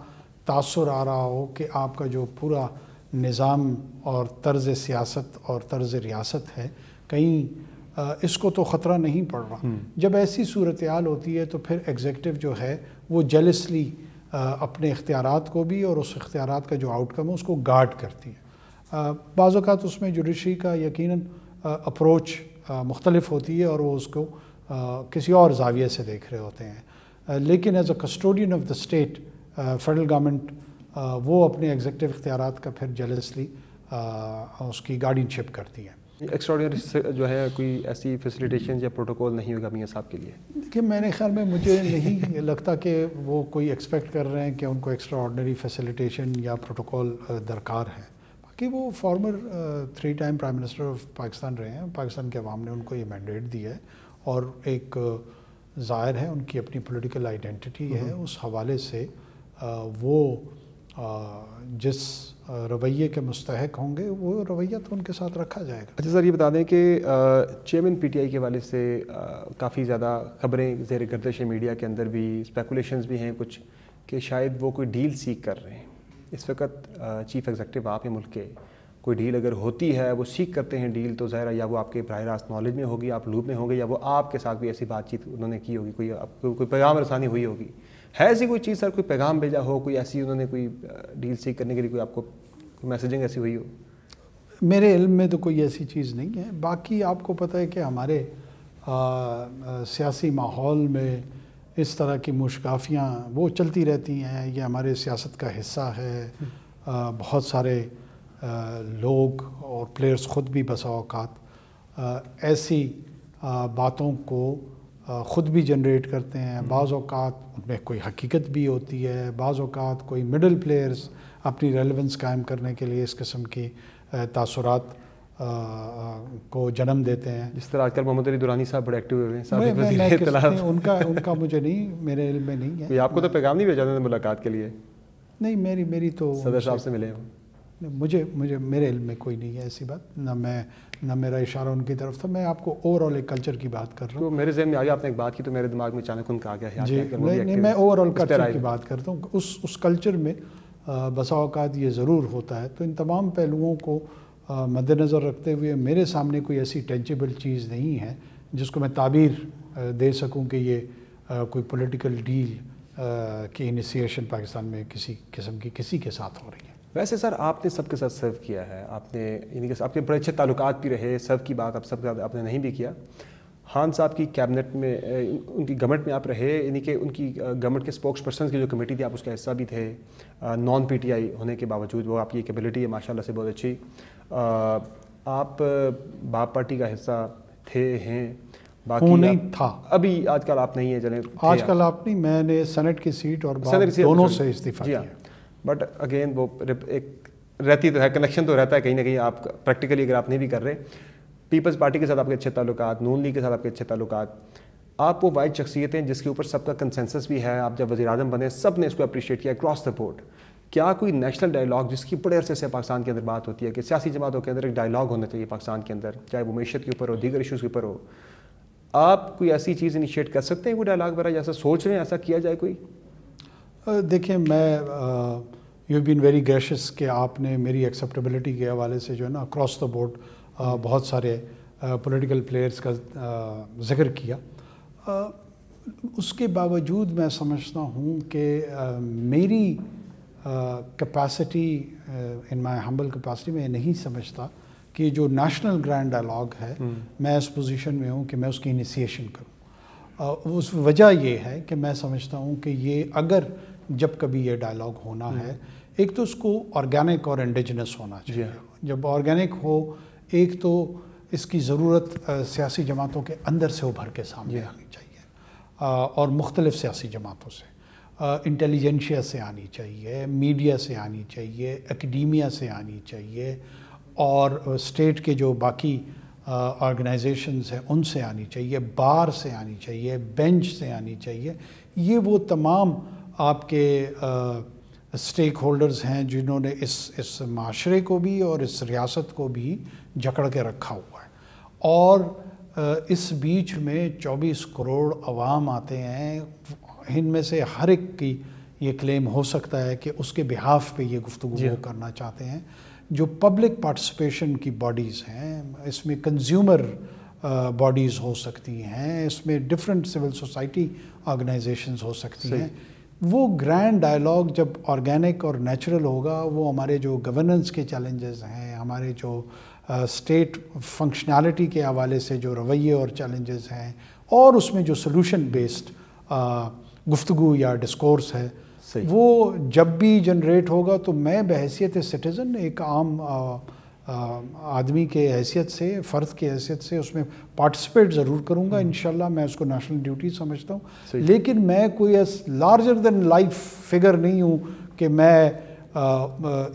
تاثر آ رہا ہو کہ آپ کا جو پورا نظام اور طرز سیاست اور طرز ریاست ہے کہیں اس کو تو خطرہ نہیں پڑ رہا. جب ایسی صورتحال ہوتی ہے تو پھر ایگزیکٹو جو ہے وہ جیلسلی اپنے اختیارات کو بھی اور اس اختیارات کا جو آؤٹ کم ہے اس کو گارڈ کرتی ہے. بعض اوقات اس میں جوڈیشری کا یقیناً اپروچ مختلف ہوتی ہے اور وہ اس کو کسی اور زاویے سے دیکھ رہے ہوتے ہیں, لیکن as a custodian of the state federal government وہ اپنے ایگزیکٹو اختیارات کا پھر جیلسلی اس کی گارڈین شپ کرتی ہے. ایکسٹراڈنری جو ہے کوئی ایسی فیسیلیٹیشن یا پروٹوکول نہیں ہوگا میاں صاحب کے لیے؟ دیکھیے, میرے خیال میں مجھے نہیں لگتا کہ وہ کوئی ایکسپیکٹ کر رہے ہیں کہ ان کو ایکسٹرا آرڈنری فیسیلیٹیشن یا پروٹوکول درکار ہے. باقی وہ former 3 time prime minister of Pakistan رہے ہیں, پاکستان کے عوام نے ان کو یہ مینڈیٹ دیا ہے اور ایک ظاہر ہے ان کی اپنی پولیٹیکل آئیڈینٹی ہے, اس حوالے سے وہ جس رویے کے مستحق ہوں گے وہ رویہ تو ان کے ساتھ رکھا جائے گا. اچھا سر, یہ بتا دیں کہ چیئرمین پی ٹی آئی کے حوالے سے کافی زیادہ خبریں زیر گردش ہیں, میڈیا کے اندر بھی اسپیکولیشنز بھی ہیں کچھ کہ شاید وہ کوئی ڈیل سیک کر رہے ہیں. اس وقت چیف ایگزیکٹو آپ ہیں ملک کے, کوئی ڈیل اگر ہوتی ہے وہ سیک کرتے ہیں ڈیل, تو ظاہر ہے یا وہ آپ کے براہ راست نالج میں ہوگی, آپ لوپ میں ہوں گے, یا وہ آپ کے ساتھ بھی ایسی بات چیت انہوں نے کی ہوگی, کوئی پیغام رسانی ہوئی ہوگی. ہے ایسی کوئی چیز سر, کوئی پیغام بھیجا ہو, کوئی ایسی انہوں نے کوئی ڈیل سیک کرنے کے لیے کوئی آپ کو میسیجنگ ایسی ہوئی ہو؟ میرے علم میں تو کوئی ایسی چیز نہیں ہے. باقی آپ کو پتہ ہے کہ ہمارے سیاسی ماحول میں اس طرح کی مشکافیاں وہ چلتی رہتی ہیں, یہ ہمارے سیاست کا حصہ ہے. بہت سارے لوگ اور پلیئرز خود بھی بسا اوقات ایسی باتوں کو خود بھی جنریٹ کرتے ہیں. بعض اوقات ان میں کوئی حقیقت بھی ہوتی ہے, بعض اوقات کوئی مڈل پلیئرز اپنی ریلیونس قائم کرنے کے لیے اس قسم کی تاثرات کو جنم دیتے ہیں. جس طرح آج کل محمد علی دورانی صاحب بڑے ایکٹیو ہوئے ہیں, ان کا مجھے نہیں, میرے علم میں نہیں ہے. آپ کو تو پیغام نہیں بھیجا تھا ملاقات کے لیے؟ نہیں, میری تو صدر صاحب سے ملے ہو؟ مجھے میرے علم میں کوئی نہیں ہے ایسی بات, نہ میرا اشارہ ان کی طرف تھا. میں آپ کو اوور آل ایک کلچر کی بات کر رہا ہوں. تو میرے ذہن میں آ گیا, آپ نے ایک بات کی تو میرے دماغ میں اچانک ان کا آ گیا. جی نہیں, میں اوور آل کلچر کی بات کرتا ہوں. اس کلچر میں بسا اوقات یہ ضرور ہوتا ہے. تو ان تمام پہلوؤں کو مد نظر رکھتے ہوئے میرے سامنے کوئی ایسی ٹینجیبل چیز نہیں ہے جس کو میں تعبیر دے سکوں کہ یہ کوئی پولیٹیکل ڈیل کی انیسیشن پاکستان میں کسی قسم کی کسی کے ساتھ ہو رہی ہے. ویسے سر آپ نے سب کے ساتھ سرو کیا ہے, آپ نے یعنی کہ آپ کے بڑے اچھے تعلقات بھی رہے, سرو کی بات آپ سب کے ساتھ آپ نے نہیں بھی کیا. خان صاحب کی کیبنٹ میں, ان کی گورنمنٹ میں آپ رہے, یعنی کہ ان کی گورنمنٹ کے اسپوکس پرسنز کی جو کمیٹی تھی آپ اس کا حصہ بھی تھے. نان پی ٹی آئی ہونے کے باوجود وہ آپ کی کیپیبلٹی ہے ماشاء اللہ سے بہت اچھی. آپ باپ پارٹی کا حصہ تھے, ہیں, باقی نہیں تھا ابھی آج کل آپ نہیں ہیں. چلیں آج کل آپ نہیں, میں نے سینٹ کی سیٹ اور دونوں سے استعفیٰ کیا. بٹ اگین وہ ایک رہتی تو ہے, کنیکشن تو رہتا ہے کہیں نہ کہیں. آپ پریکٹیکلی اگر آپ نہیں بھی کر رہے, پیپلز پارٹی کے ساتھ آپ کے اچھے تعلقات, نون لیگ کے ساتھ آپ کے اچھے تعلقات, آپ وہ واحد شخصیت ہیں جس کے اوپر سب کا کنسنسس بھی ہے. آپ جب وزیر اعظم بنے سب نے اس کو اپریشیٹ کیا اکراس دا بورڈ. کیا کوئی نیشنل ڈائلاگ جس کی بڑے عرصے سے پاکستان کے اندر بات ہوتی ہے کہ سیاسی جماعتوں کے اندر ایک ڈائلاگ ہونا چاہیے پاکستان کے اندر, چاہے وہ معیشت کے اوپر ہو, دیگر ایشوز کے اوپر ہو, آپ کوئی ایسی چیز انیشیٹ کر سکتے ہیں, کوئی ڈائلاگ وغیرہ جیسا سوچ رہے ہیں ایسا کیا جائے کوئی؟ دیکھیں میں یو بین ویری گریشیس کہ آپ نے میری ایکسیپٹیبلٹی کے حوالے سے جو ہے نا اکراس دا بورڈ بہت سارے پولیٹیکل پلیئرز کا ذکر کیا. اس کے باوجود میں سمجھتا ہوں کہ میری کیپیسٹی ان مائی ہمبل کیپیسٹی میں نہیں سمجھتا کہ جو نیشنل گرینڈ ڈائلاگ ہے میں اس پوزیشن میں ہوں کہ میں اس کی انیسیشن کروں. اس وجہ یہ ہے کہ میں سمجھتا ہوں کہ یہ اگر جب کبھی یہ ڈائلاگ ہونا ہے, ایک تو اس کو آرگینک اور انڈیجنس ہونا چاہیے. جب آرگینک ہو, ایک تو اس کی ضرورت سیاسی جماعتوں کے اندر سے ابھر کے سامنے آنی چاہیے, اور مختلف سیاسی جماعتوں سے, انٹیلیجنشیا سے آنی چاہیے, میڈیا سے آنی چاہیے, اکیڈیمیا سے آنی چاہیے, اور اسٹیٹ کے جو باقی آرگنائزیشنز ہیں ان سے آنی چاہیے, بار سے آنی چاہیے, بینچ سے آنی چاہیے. یہ وہ تمام آپ کے اسٹیک ہولڈرز ہیں جنہوں نے اس معاشرے کو بھی اور اس ریاست کو بھی جکڑ کے رکھا ہوا ہے. اور اس بیچ میں 24 کروڑ عوام آتے ہیں, ان میں سے ہر ایک کی یہ کلیم ہو سکتا ہے کہ اس کے بہاف پہ یہ گفتگو کرنا چاہتے ہیں. جو پبلک پارٹیسپیشن کی باڈیز ہیں, اس میں کنزیومر باڈیز ہو سکتی ہیں, اس میں ڈفرینٹ سول سوسائٹی آرگنائزیشنز ہو سکتی ہیں. وہ گرینڈ ڈائلاگ جب آرگینک اور نیچرل ہوگا, وہ ہمارے جو گورننس کے چیلنجز ہیں, ہمارے جو اسٹیٹ فنکشنالٹی کے حوالے سے جو رویے اور چیلنجز ہیں, اور اس میں جو سلوشن بیسڈ گفتگو یا ڈسکورس ہے, وہ جب بھی جنریٹ ہوگا تو میں بحیثیت سٹیزن, ایک عام آدمی کے حیثیت سے, فرد کے حیثیت سے اس میں پارٹیسپیٹ ضرور کروں گا. انشاءاللہ میں اس کو نیشنل ڈیوٹی سمجھتا ہوں. لیکن میں کوئی لارجر دین لائف فگر نہیں ہوں کہ میں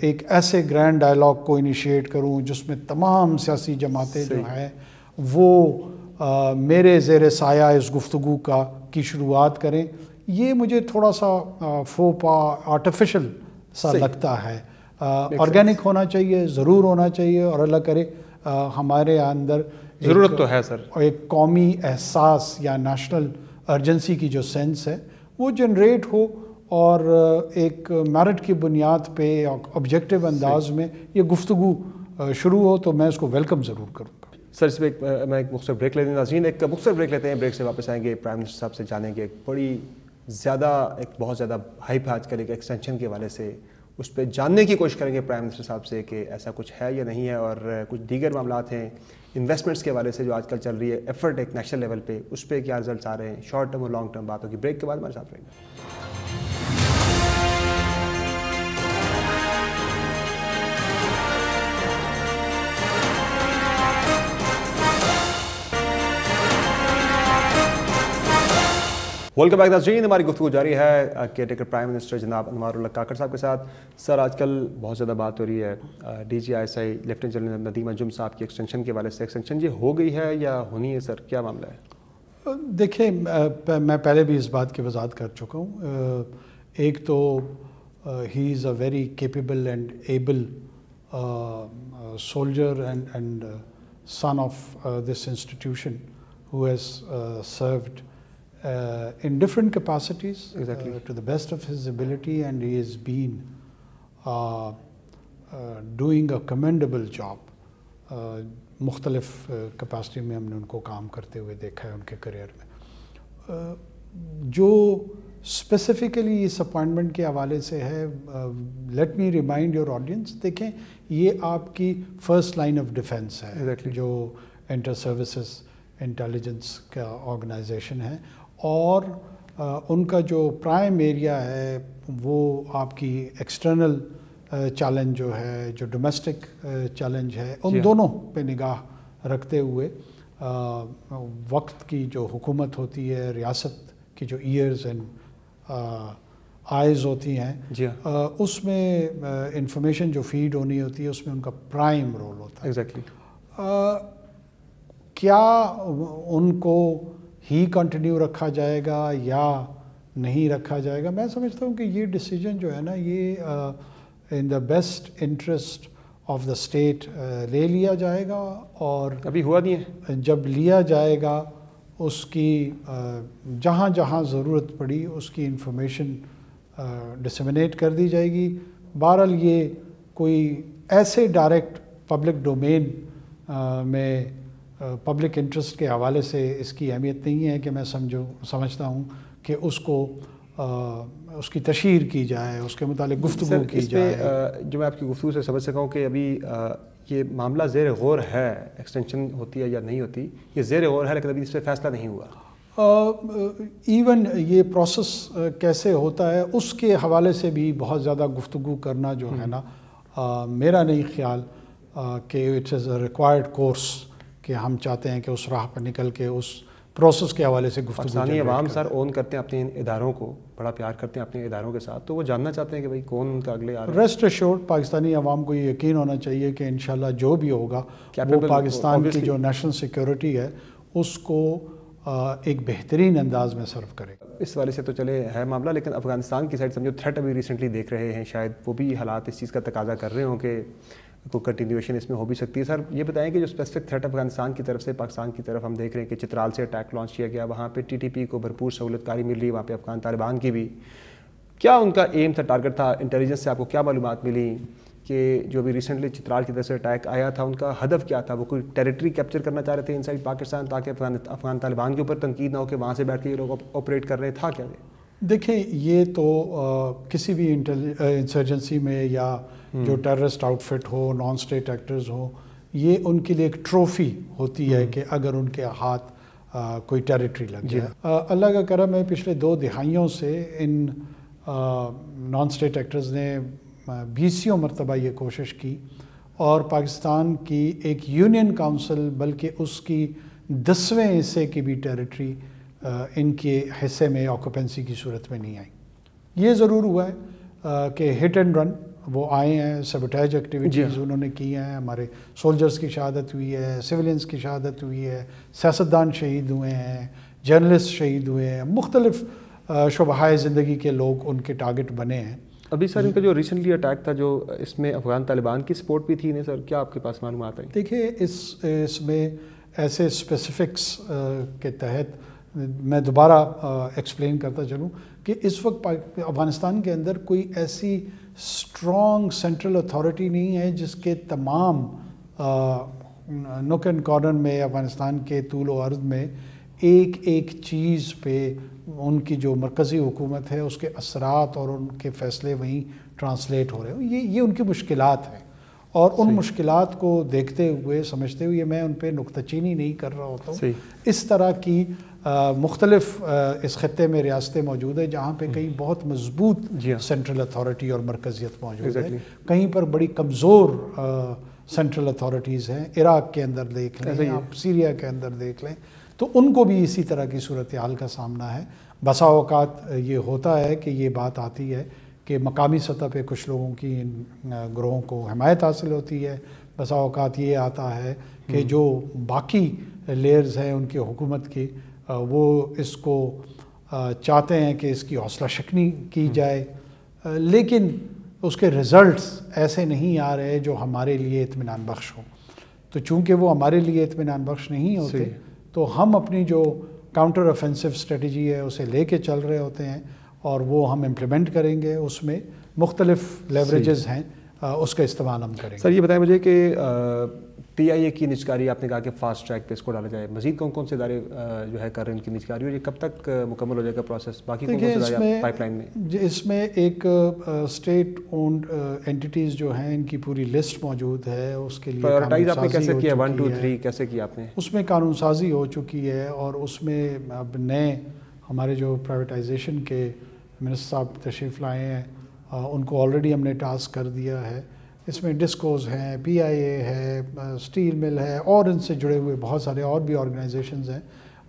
ایک ایسے گرینڈ ڈائلاگ کو انیشیٹ کروں جس میں تمام سیاسی جماعتیں جو ہیں وہ میرے زیر سایہ اس گفتگو کی شروعات کریں. یہ مجھے تھوڑا سا فوپا آرٹیفیشل سا لگتا ہے. آرگینک ہونا چاہیے, ضرور ہونا چاہیے, اور اللہ کرے ہمارے اندر ضرورت تو ہے سر, ایک قومی احساس یا نیشنل ارجنسی کی جو سینس ہے وہ جنریٹ ہو, اور ایک میرٹ کی بنیاد پہ آبجیکٹیو انداز میں یہ گفتگو شروع ہو تو میں اس کو ویلکم ضرور کروں گا. سر اس میں ایک مختصر بریک لیتے ہیں. ناظرین ایک مختصر بریک لیتے ہیں, بریک سے واپس آئیں گے. پرائم منسٹر صاحب سے جانیں گے ایک بہت زیادہ ہائپ ہے آج کل ایک ایکسٹینشن کے حوالے سے, اس پہ جاننے کی کوشش کریں گے پرائم منسٹر صاحب سے کہ ایسا کچھ ہے یا نہیں ہے, اور کچھ دیگر معاملات ہیں انویسٹمنٹس کے حوالے سے جو آج کل چل رہی ہے ایفرٹ ایک نیشنل لیول پہ, اس پہ کیا رزلٹس آ رہے ہیں, شارٹ ٹرم اور لانگ ٹرم بات ہوگی. بریک کے بعد ہمارے ساتھ رہیں گے. ویلکم بیک ناظرین, ہماری گفتگو جاری ہے کیئر ٹیکر پرائم منسٹر جناب انوار اللہ کاکڑ صاحب کے ساتھ. سر آج کل بہت زیادہ بات ہو رہی ہے D G I S I lieutenant general Nadeem Anjum صاحب کی ایکسٹینشن کے حوالے سے. ایکسٹینشن یہ ہو گئی ہے یا ہونی ہے سر, کیا معاملہ ہے؟ دیکھیں میں پہلے بھی اس بات کی وضاحت کر چکا ہوں. ایک تو he is a very capable and able soldier and son of this institution who has served in different capacities, to the best of his ability, and he has been doing a commendable job. مختلف capacity میں ہم نے ان کو کام کرتے ہوئے دیکھا ہے ان کے کریئر میں. جو اسپیسیفکلی اس اپوائنٹمنٹ کے حوالے سے ہے, let me remind your audience, دیکھیں یہ آپ کی فرسٹ لائن آف ڈیفینس ہے جو انٹر سروسز انٹیلیجنس کا آرگنائزیشن ہے, اور ان کا جو پرائم ایریا ہے وہ آپ کی ایکسٹرنل چیلنج جو ہے, جو ڈومیسٹک چیلنج ہے, ان دونوں پہ نگاہ رکھتے ہوئے وقت کی جو حکومت ہوتی ہے, ریاست کی جو ایئرز اینڈ آئیز ہوتی ہیں, اس میں انفارمیشن جو فیڈ ہونی ہوتی ہے اس میں ان کا پرائم رول ہوتا ہے. ایگزیکٹلی کیا ان کو ہی کنٹینیو رکھا جائے گا یا نہیں رکھا جائے گا. میں سمجھتا ہوں کہ یہ ڈیسیجن جو ہے نا یہ in the best interest of the state لے لیا جائے گا, اور ابھی ہوا نہیں ہے. جب لیا جائے گا اس کی جہاں جہاں ضرورت پڑی اس کی انفارمیشن ڈسیمنیٹ کر دی جائے گی. بہرحال یہ کوئی ایسے ڈائریکٹ پبلک ڈومین میں پبلک انٹرسٹ کے حوالے سے اس کی اہمیت نہیں ہے کہ میں سمجھتا ہوں کہ اس کو اس کی تشہیر کی جائے, اس کے متعلق گفتگو کی جائے. جو میں آپ کی گفتگو سے سمجھ سکا ہوں کہ ابھی یہ معاملہ زیر غور ہے, ایکسٹینشن ہوتی ہے یا نہیں ہوتی, یہ زیر غور ہے لیکن ابھی اس پہ فیصلہ نہیں ہوا. ایون یہ پروسیس کیسے ہوتا ہے اس کے حوالے سے بھی بہت زیادہ گفتگو کرنا جو ہے نا میرا نہیں خیال کہ it's is a required course کہ ہم چاہتے ہیں کہ اس راہ پر نکل کے اس پروسیس کے حوالے سے گفتگو. پاکستانی عوام سر اون کرتے ہیں اپنے اداروں کو, بڑا پیار کرتے ہیں اپنے اداروں کے ساتھ, تو وہ جاننا چاہتے ہیں کہ بھئی کون ان کا اگلے آ رہا ہے. ریسٹ ایشورڈ پاکستانی عوام کو یہ یقین ہونا چاہیے کہ انشاءاللہ جو بھی ہوگا وہ پاکستان کی جو نیشنل سیکیورٹی ہے اس کو ایک بہترین انداز میں سرو کرے گا. اس والے سے تو چلے ہے معاملہ, لیکن افغانستان کی سائڈ سمجھو تھریٹ ابھی ریسنٹلی دیکھ رہے ہیں, شاید وہ بھی حالات اس چیز کا تقاضا کر رہے ہوں کہ کوئی کنٹینیویشن اس میں ہو بھی سکتی ہے. سر یہ بتائیں کہ جو اسپیسیفک تھریٹ افغانستان کی طرف سے پاکستان کی طرف ہم دیکھ رہے ہیں کہ چترال سے اٹیک لانچ کیا گیا, وہاں پہ ٹی ٹی پی کو بھرپور سہولت کاری مل رہی ہے, وہاں پہ افغان طالبان کی بھی, کیا ان کا ایم تھا, ٹارگٹ تھا, انٹیلیجنس سے آپ کو کیا معلومات ملی کہ جو بھی ریسنٹلی چترال کی طرف سے اٹیک آیا تھا ان کا ہدف کیا تھا؟ وہ کوئی ٹیریٹری کیپچر کرنا چاہ رہے تھے انسائڈ پاکستان تاکہ افغان طالبان کے اوپر تنقید نہ ہو کہ وہاں سے بیٹھ کے یہ لوگ آپریٹ کر رہے تھا کیا؟ دیکھیں یہ تو کسی بھی انسرجنسی میں یا جو ٹیررسٹ آؤٹ فٹ ہو, نان اسٹیٹ ایکٹرز ہو, یہ ان کے لیے ایک ٹرافی ہوتی ہے کہ اگر ان کے ہاتھ کوئی ٹیریٹری لگ جائے. اللہ کا کرم ہے پچھلے 2 دہائیوں سے ان نان اسٹیٹ ایکٹرز نے 20 مرتبہ یہ کوشش کی اور پاکستان کی ایک یونین کونسل بلکہ اس کی 10ویں حصے کی بھی ٹیریٹری ان کے حصے میں آکوپینسی کی صورت میں نہیں آئی. یہ ضرور ہوا ہے کہ ہٹ اینڈ رن وہ آئے ہیں, سیبوٹیج ایکٹیویٹیز انہوں نے کی ہیں, ہمارے سولجرز کی شہادت ہوئی ہے, سویلینز کی شہادت ہوئی ہے, سیاستدان شہید ہوئے ہیں, جرنلسٹ شہید ہوئے ہیں, مختلف شعبۂ زندگی کے لوگ ان کے ٹارگٹ بنے ہیں. ابھی سر ان کا جو ریسنٹلی اٹیک تھا جو اس میں افغان طالبان کی سپورٹ بھی تھی نہیں سر, کیا آپ کے پاس معلومات ہیں؟ دیکھیے اس میں ایسے اسپیسیفکس کے تحت میں دوبارہ ایکسپلین کرتا چلوں کہ اس وقت افغانستان کے اندر کوئی ایسی اسٹرانگ سینٹرل اتھارٹی نہیں ہے جس کے تمام نوک اینڈ کارنر میں افغانستان کے طول و عرض میں ایک چیز پہ ان کی جو مرکزی حکومت ہے اس کے اثرات اور ان کے فیصلے وہیں ٹرانسلیٹ ہو رہے ہوں. یہ ان کی مشکلات ہیں اور ان مشکلات کو دیکھتے ہوئے سمجھتے ہوئے میں ان پہ نکتہ چینی نہیں کر رہا ہوتا ہوں. اس طرح کی مختلف اس خطے میں ریاستیں موجود ہیں جہاں پہ کہیں بہت مضبوط سینٹرل اتھارٹی اور مرکزیت موجود ہے, کہیں پر بڑی کمزور سینٹرل اتھارٹیز ہیں. عراق کے اندر دیکھ لیں, آپ سیریا کے اندر دیکھ لیں, تو ان کو بھی اسی طرح کی صورتحال کا سامنا ہے. بسا اوقات یہ ہوتا ہے کہ یہ بات آتی ہے کہ مقامی سطح پہ کچھ لوگوں کی گروہوں کو حمایت حاصل ہوتی ہے, بسا اوقات یہ آتا ہے کہ جو باقی لیئرز ہیں ان کی حکومت کی وہ اس کو چاہتے ہیں کہ اس کی حوصلہ شکنی کی جائے, لیکن اس کے رزلٹس ایسے نہیں آ رہے جو ہمارے لیے اطمینان بخش ہوں. تو چونکہ وہ ہمارے لیے اطمینان بخش نہیں ہوتے تو ہم اپنی جو کاؤنٹر آفینسو اسٹریٹجی ہے اسے لے کے چل رہے ہوتے ہیں اور وہ ہم امپلیمنٹ کریں گے. اس میں مختلف لیوریجز ہیں, اس کا استعمال ہم کریں گے. سر یہ بتائیں مجھے کہ پی آئی اے کی نجکاری آپ نے کہا کہ فاسٹ ٹریک پہ اس کو ڈالا جائے, مزید کون کون سے ادارے جو ہے کر رہے ہیں ان کی نجکاری, اور یہ کب تک مکمل ہو جائے گا پروسیس؟ باقی کون کون سے ادارے پائپ لائن میں؟ اس میں ایک اسٹیٹ اونڈ اینٹیٹیز جو ہیں ان کی پوری لسٹ موجود ہے. اس کے لیے پرائورٹائز آپ نے کیسے کیا, 1 2 3 کیسے کیا آپ نے؟ اس میں قانون سازی ہو چکی ہے اور اس میں اب نئے ہمارے جو پرائیویٹائزیشن کے منسٹر صاحب تشریف لائے ہیں ان کو آلریڈی ہم نے ٹاسک کر دیا ہے. اس میں ڈسکوز ہیں, پی آئی اے ہے, اسٹیل مل ہے, اور ان سے جڑے ہوئے بہت سارے اور بھی آرگنائزیشنز ہیں.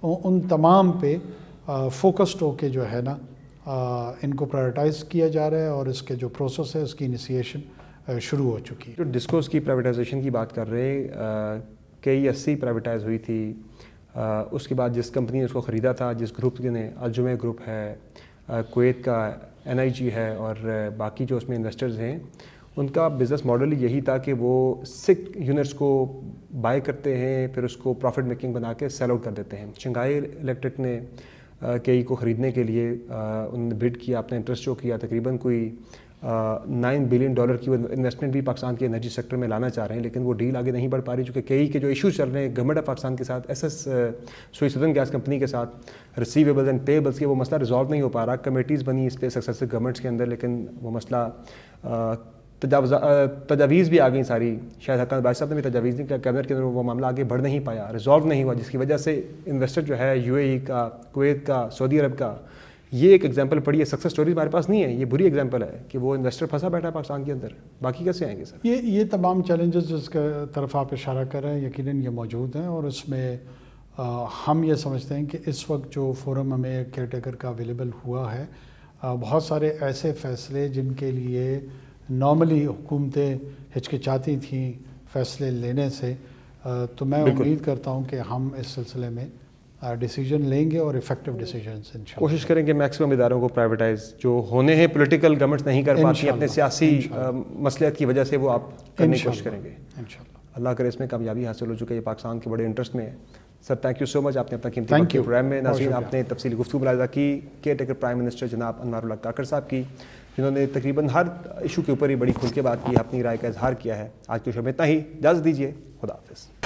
ان تمام پہ فوکسڈ ہو کے جو ہے نا ان کو پرائیورٹائز کیا جا رہا ہے اور اس کے جو پروسیس ہے اس کی انیسیشن شروع ہو چکی ہے. جو ڈسکوز کی پرائیویٹائزیشن کی بات کر رہے ہیں, کئی 80 پرائیویٹائز ہوئی تھی, اس کے بعد جس کمپنی نے اس کو خریدا تھا، جس گروپ نے، الجمع گروپ ہے، کویت کا NIG ہے اور باقی جو اس میں انویسٹرز ہیں، ان کا بزنس ماڈل یہی تھا کہ وہ سک یونٹس کو بائی کرتے ہیں، پھر اس کو پروفٹ میکنگ بنا کے سیل آؤٹ کر دیتے ہیں۔ شنگھائی الیکٹرک نے KE کو خریدنے کے لیے انہوں نے بڈ کیا، اپنا انٹرسٹ شو کیا، تقریباً کوئی $9 بلین کی وہ انویسٹمنٹ بھی پاکستان کے انرجی سیکٹر میں لانا چاہ رہے ہیں، لیکن وہ ڈیل آگے نہیں بڑھ پا رہی، چونکہ KE کے جو ایشوز چل رہے ہیں گورنمنٹ آف پاکستان کے ساتھ، سوئی سدرن گیس کمپنی کے ساتھ، ریسیویبلز اینڈ پیبلز کے وہ مسئلہ ریزالو نہیں ہو پا رہا۔ کمیٹیز بنی اس پہ سکسیسو گورنمنٹس کے اندر، لیکن وہ مسئلہ تجاویز بھی آ گئیں ساری، شاید حکام بھائی صاحب نے بھی تجاویز دی کہ کیبنٹ کے اندر وہ معاملہ آگے بڑھ نہیں پایا، ریزالو نہیں ہوا، جس کی وجہ سے انویسٹر جو ہے UAE کا، کویت کا، سعودی عرب کا، یہ ایک ایگزامپل پڑھی ہے۔ سکسیس سٹوریز ہمارے پاس نہیں ہے، یہ بری ایگزامپل ہے کہ وہ انویسٹر پھنسا بیٹھا ہے پاکستان کے اندر، باقی کیسے آئیں گے سر؟ یہ تمام چیلنجز جس کی طرف آپ اشارہ کر رہے ہیں یقیناً یہ موجود ہیں، اور اس میں ہم یہ سمجھتے ہیں کہ اس وقت جو فورم ہمیں کیئر ٹیکر کا اویلیبل ہوا ہے، بہت سارے ایسے فیصلے جن کے لیے نارملی حکومتیں ہچکچاتی تھیں فیصلے لینے سے، تو میں امید کرتا ہوں کہ ہم اس سلسلے میں ڈیسیجن لیں گے اور افیکٹو ڈیسیجنز انشاءاللہ کوشش کریں کہ میکسیمم اداروں کو پرائیویٹائز جو ہونے ہیں، پولیٹیکل گورنمنٹس نہیں کر پاتی اپنے سیاسی مصلحت کی وجہ سے، وہ آپ کرنے کی کوشش کریں گے انشاءاللہ۔ اللہ کرے اس میں کامیابی حاصل ہو، چکا یہ پاکستان کے بڑے انٹرسٹ میں ہے۔ سر تھینک یو سو مچ، آپ نے اپنا قیمتی وقت پروگرام میں، ناظرین آپ نے تفصیلی گفتگو ملاحظہ کی کیئر ٹیکر پرائم منسٹر جناب انوار اللہ کاکڑ صاحب کی، جنہوں نے تقریباً ہر ایشو کے اوپر ہی بڑی کھل کے بات کی، اپنی رائے کا اظہار کیا ہے۔ آج کی شو میں اتنا ہی، اجازت دیجیے، خدا حافظ۔